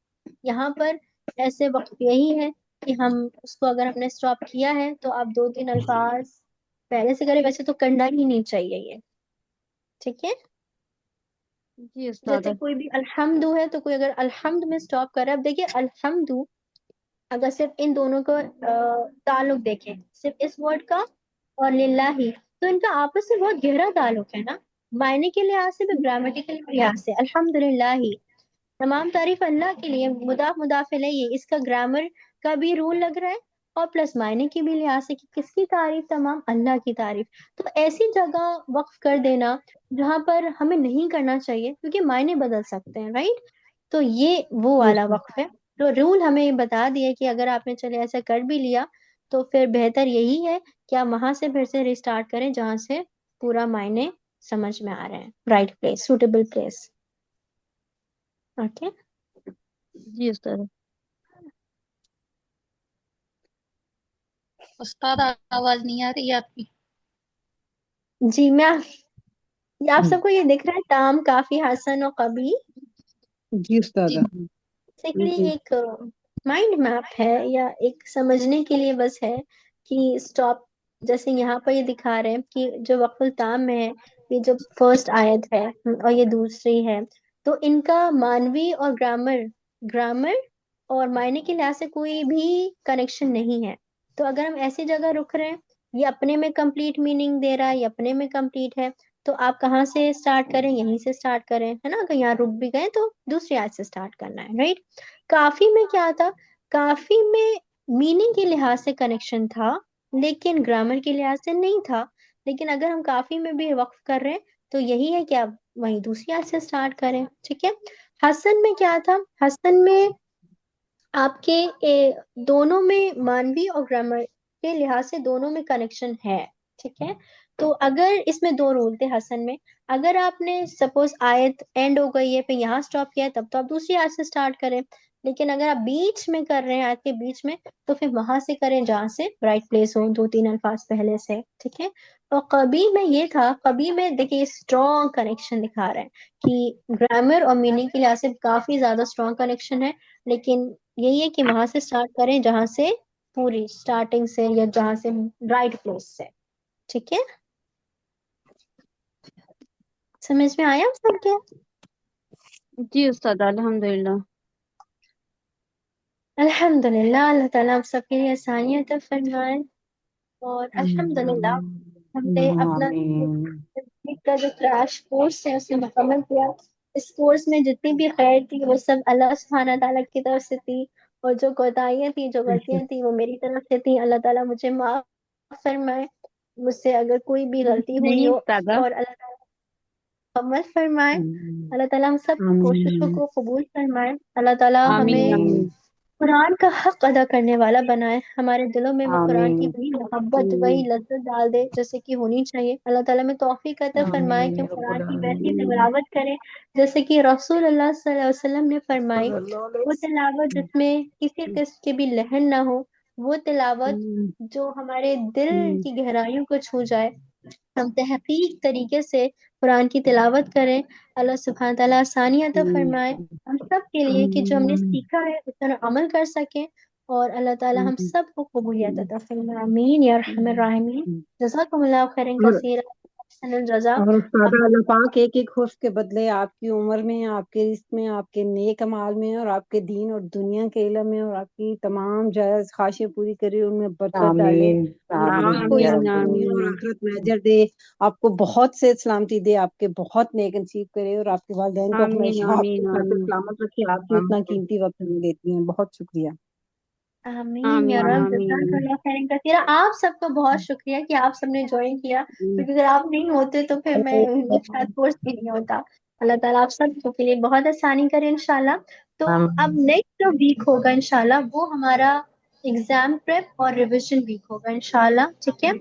[SPEAKER 1] یہاں پر ایسے وقت یہی ہے کہ ہم اس کو اگر ہم نے اسٹاپ کیا ہے تو آپ 2-3 الفاظ پہلے سے کریں، ویسے تو کرنا ہی نہیں چاہیے یہ، ٹھیک ہے.
[SPEAKER 2] جی
[SPEAKER 1] جیسے
[SPEAKER 2] استاذہ.
[SPEAKER 1] کوئی بھی الحمد ہے تو کوئی اگر الحمد میں سٹاپ کر رہا ہے، اب دیکھیے الحمد اگر صرف ان دونوں کا تعلق دیکھیں، صرف اس ورڈ کا اور للہ تو ان کا آپس سے بہت گہرا تعلق ہے نا، معنی کے لحاظ سے بھی گرامیٹیکل لحاظ سے. الحمدللہ تمام تعریف اللہ کے لیے، مضاف مضاف الیہ اس کا گرامر کا بھی رول لگ رہا ہے اور پلس معنی کی بھی لحاظ سے کہ کس کی تعریف؟ تمام اللہ کی تعریف. تو ایسی جگہ وقف کر دینا جہاں پر ہمیں نہیں کرنا چاہیے کیونکہ معنی بدل سکتے ہیں، رائٹ. تو یہ وہ والا وقف ہے. تو رول ہمیں بتا دیا کہ اگر آپ نے چلے ایسا کر بھی لیا تو پھر بہتر یہی ہے کہ آپ وہاں سے پھر سے ریسٹارٹ کریں جہاں سے پورا معنی سمجھ میں آ رہے ہیں. Right place, suitable place. Okay.
[SPEAKER 2] جی استاد.
[SPEAKER 6] استاد آواز نہیں آ رہی ہے آپ کی.
[SPEAKER 1] جی میں آپ سب کو یہ دکھ رہا ہے تام، کافی، حسن اور قبی.
[SPEAKER 3] جی استاد.
[SPEAKER 1] بیسیکلی ایک مائنڈ میپ ہے یا ایک سمجھنے کے لیے بس ہے کہ اسٹاپ. جیسے یہاں پر یہ دکھا رہے ہیں کہ جو وقف التام میں ہے، یہ جو فرسٹ آیت ہے اور یہ دوسری ہے، تو ان کا مانوی اور گرامر اور معنی کے لحاظ سے کوئی بھی کنیکشن نہیں ہے. تو اگر ہم ایسی جگہ رک رہے ہیں، یہ اپنے میں کمپلیٹ میننگ دے رہا ہے، یہ اپنے میں کمپلیٹ ہے، تو آپ کہاں سے سٹارٹ کریں؟ یہیں سے سٹارٹ کریں، ہے نا. اگر یہاں رک بھی گئے تو دوسری آیت سے سٹارٹ کرنا ہے، رائٹ. کافی میں کیا تھا؟ کافی میں میننگ کے لحاظ سے کنیکشن تھا لیکن گرامر کے لحاظ سے نہیں تھا. لیکن اگر ہم کافی میں بھی وقف کر رہے ہیں تو یہی ہے کہ آپ وہیں دوسری آیت سے سٹارٹ کریں. ٹھیک ہے. حسن میں کیا تھا؟ حسن میں آپ کے دونوں میں مانوی اور گرامر کے لحاظ سے دونوں میں کنیکشن ہے. ٹھیک ہے. تو اگر اس میں دو رول تھے حسن میں. اگر آپ نے سپوز آیت اینڈ ہو گئی ہے پھر یہاں سٹاپ کیا ہے تب تو آپ دوسری آیت سے سٹارٹ کریں. لیکن اگر آپ بیچ میں کر رہے ہیں آیت کے بیچ میں تو پھر وہاں سے کریں جہاں سے رائٹ پلیس ہو، 2-3 الفاظ پہلے سے. ٹھیک ہے. اور قبی میں یہ تھا، قبی میں دیکھیے اسٹرانگ کنیکشن دکھا رہے ہیں کہ گرامر اور میننگ کے لحاظ سے کافی زیادہ اسٹرانگ کنیکشن ہے. لیکن یہی ہے کہ وہاں سے سٹارٹ کریں جہاں سے پوری سٹارٹنگ سے یا جہاں سے رائٹ پلیس سے. ٹھیک ہے. سمجھ میں آیا سب کیا؟
[SPEAKER 2] جی استاد الحمدللہ.
[SPEAKER 1] الحمدللہ. اللہ تعالیٰ ہم سب کے لیے آسانیاں عطا فرمائے. اور الحمدللہ ہم نے اپنا
[SPEAKER 5] آمین.
[SPEAKER 1] کا جو کریش کورس ہے اسے مکمل کیا. اس کورس میں جتنی بھی خیر تھی وہ سب اللہ سبحانہ تعالیٰ کی طرف سے تھی، اور جو کوتاہیاں تھیں، جو غلطیاں تھیں، وہ میری طرف سے تھیں. اللہ تعالیٰ مجھے معاف فرمائے مجھ سے اگر کوئی بھی غلطی ہوئی
[SPEAKER 2] نہیں
[SPEAKER 1] ہو،
[SPEAKER 2] استاد.
[SPEAKER 1] اور اللہ تعالیٰ مکمل فرمائے. اللہ تعالیٰ ہم سب کوششوں کو قبول فرمائے. اللہ تعالیٰ
[SPEAKER 2] آمین
[SPEAKER 1] ہمیں
[SPEAKER 2] آمین
[SPEAKER 1] قرآن کا حق ادا کرنے والا بنائے. ہمارے دلوں میں وہ قرآن کی
[SPEAKER 5] آمین.
[SPEAKER 1] وہی محبت، وہی لذت ڈال دے جیسے کہ ہونی چاہیے. اللہ تعالیٰ میں توفیق عطا فرمائے کہ
[SPEAKER 5] آمین
[SPEAKER 1] ہم
[SPEAKER 5] یا رب
[SPEAKER 1] قرآن کی ویسی
[SPEAKER 5] العالمین.
[SPEAKER 1] تلاوت کریں جیسے کہ رسول اللہ صلی اللہ علیہ وسلم نے فرمائی.
[SPEAKER 5] صلی اللہ علیہ
[SPEAKER 1] وہ تلاوت جس میں کسی قسم کے بھی لہن نہ ہو، وہ تلاوت جو ہمارے دل کی گہرائیوں کو چھو جائے. ہم تحقیق طریقے سے قرآن کی تلاوت کریں. اللہ سبحانہ تعالیٰ آسانی عطا فرمائے ہم سب کے لیے کہ جو ہم نے سیکھا ہے اس پر عمل کر سکیں. اور اللہ تعالیٰ ہم سب کو قبولیت عطا فرمائے. آمین یا ارحم الراحمین. جزاکم اللہ خیرا
[SPEAKER 3] اور
[SPEAKER 1] کثیرا. احسن الجزاء.
[SPEAKER 3] اور استاد اللہ پاک ایک ایک حرف کے بدلے آپ کی عمر میں، آپ کے رزق میں، آپ کے نیک اعمال میں، اور آپ کے دین اور دنیا کے علم میں، اور آپ کی تمام جائز خواہشیں پوری کرے، ان میں برکت ڈالے.
[SPEAKER 5] آمین.
[SPEAKER 3] اور
[SPEAKER 5] آمین
[SPEAKER 3] آپ کو
[SPEAKER 5] یا
[SPEAKER 3] اس
[SPEAKER 5] رب
[SPEAKER 2] آمین
[SPEAKER 3] دنیا اور
[SPEAKER 2] آمین.
[SPEAKER 5] العالمین.
[SPEAKER 3] آخرت میں اجر دے. آپ کو بہت سے سلامتی دے، آپ کے بہت نیک نصیب کرے، اور آپ کے والدین کو
[SPEAKER 2] آمین
[SPEAKER 3] ہمیشہ آپ
[SPEAKER 2] آمین
[SPEAKER 3] کے ساتھ
[SPEAKER 2] آمین.
[SPEAKER 3] سلامت رکھے. آپ کی اتنا
[SPEAKER 5] آمین.
[SPEAKER 3] قیمتی وقت ہمیں دیتی ہیں. بہت شکریہ.
[SPEAKER 1] آمین یا
[SPEAKER 2] آمین
[SPEAKER 1] رب.
[SPEAKER 2] آمین.
[SPEAKER 1] جزاک اللہ خیرا کثیرا. آپ سب کا بہت شکریہ کہ آپ سب نے جوائن کیا، کیونکہ اگر آپ نہیں ہوتے تو پھر میں شاید کورس بھی نہیں ہوتا. اللہ تعالیٰ آپ سب کے لیے بہت آسانی کرے انشاءاللہ. تو اب
[SPEAKER 5] آمین.
[SPEAKER 1] نیکسٹ جو ویک ہوگا انشاءاللہ وہ ہمارا ایگزام پریپ اور ریویژن ویک ہوگا انشاءاللہ. ٹھیک ہے.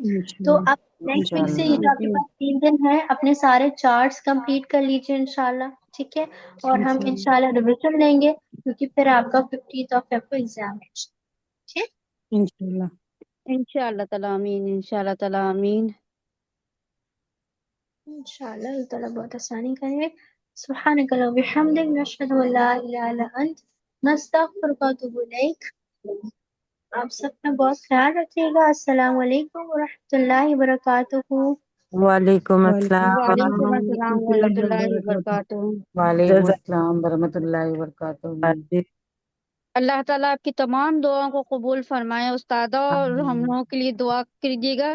[SPEAKER 1] تو اب نیکسٹ ویک سے یہ جو آپ کے پاس 3 دن ہے اپنے سارے چارٹس کمپلیٹ کر لیجیے انشاءاللہ. ٹھیک ہے. اور ہم انشاءاللہ ریویژن لیں گے کیونکہ پھر آپ کا 15 Feb کو ایگزام ہے. ٹھیک.
[SPEAKER 3] انشاءاللہ.
[SPEAKER 2] انشاءاللہ تعالی آمین. انشاءاللہ تعالی آمین.
[SPEAKER 1] انشاءاللہ اللہ تعالیٰ بہت آسانی کرے. سبحانک اللہم و بحمدک نشہد ان لا الہ الا انت نستغفرک و نتوب الیک. آپ سب کا بہت خیال رکھیے گا. السلام علیکم ورحمۃ اللہ وبرکاتہ.
[SPEAKER 5] وعلیکم
[SPEAKER 3] وعلیکم
[SPEAKER 5] السلام.
[SPEAKER 2] وعلیکم
[SPEAKER 3] السلام
[SPEAKER 2] السلام
[SPEAKER 3] ورحمۃ
[SPEAKER 2] ورحمۃ
[SPEAKER 3] اللہ
[SPEAKER 2] اللہ
[SPEAKER 3] وبرکاتہ.
[SPEAKER 2] وبرکاتہ.
[SPEAKER 5] وعلیکم السلام ورحمۃ اللہ وبرکاتہ.
[SPEAKER 2] اللہ تعالیٰ آپ کی تمام دعاؤں کو قبول فرمائے. استاد اور ہم لوگوں کے لیے دعا کیجیے گا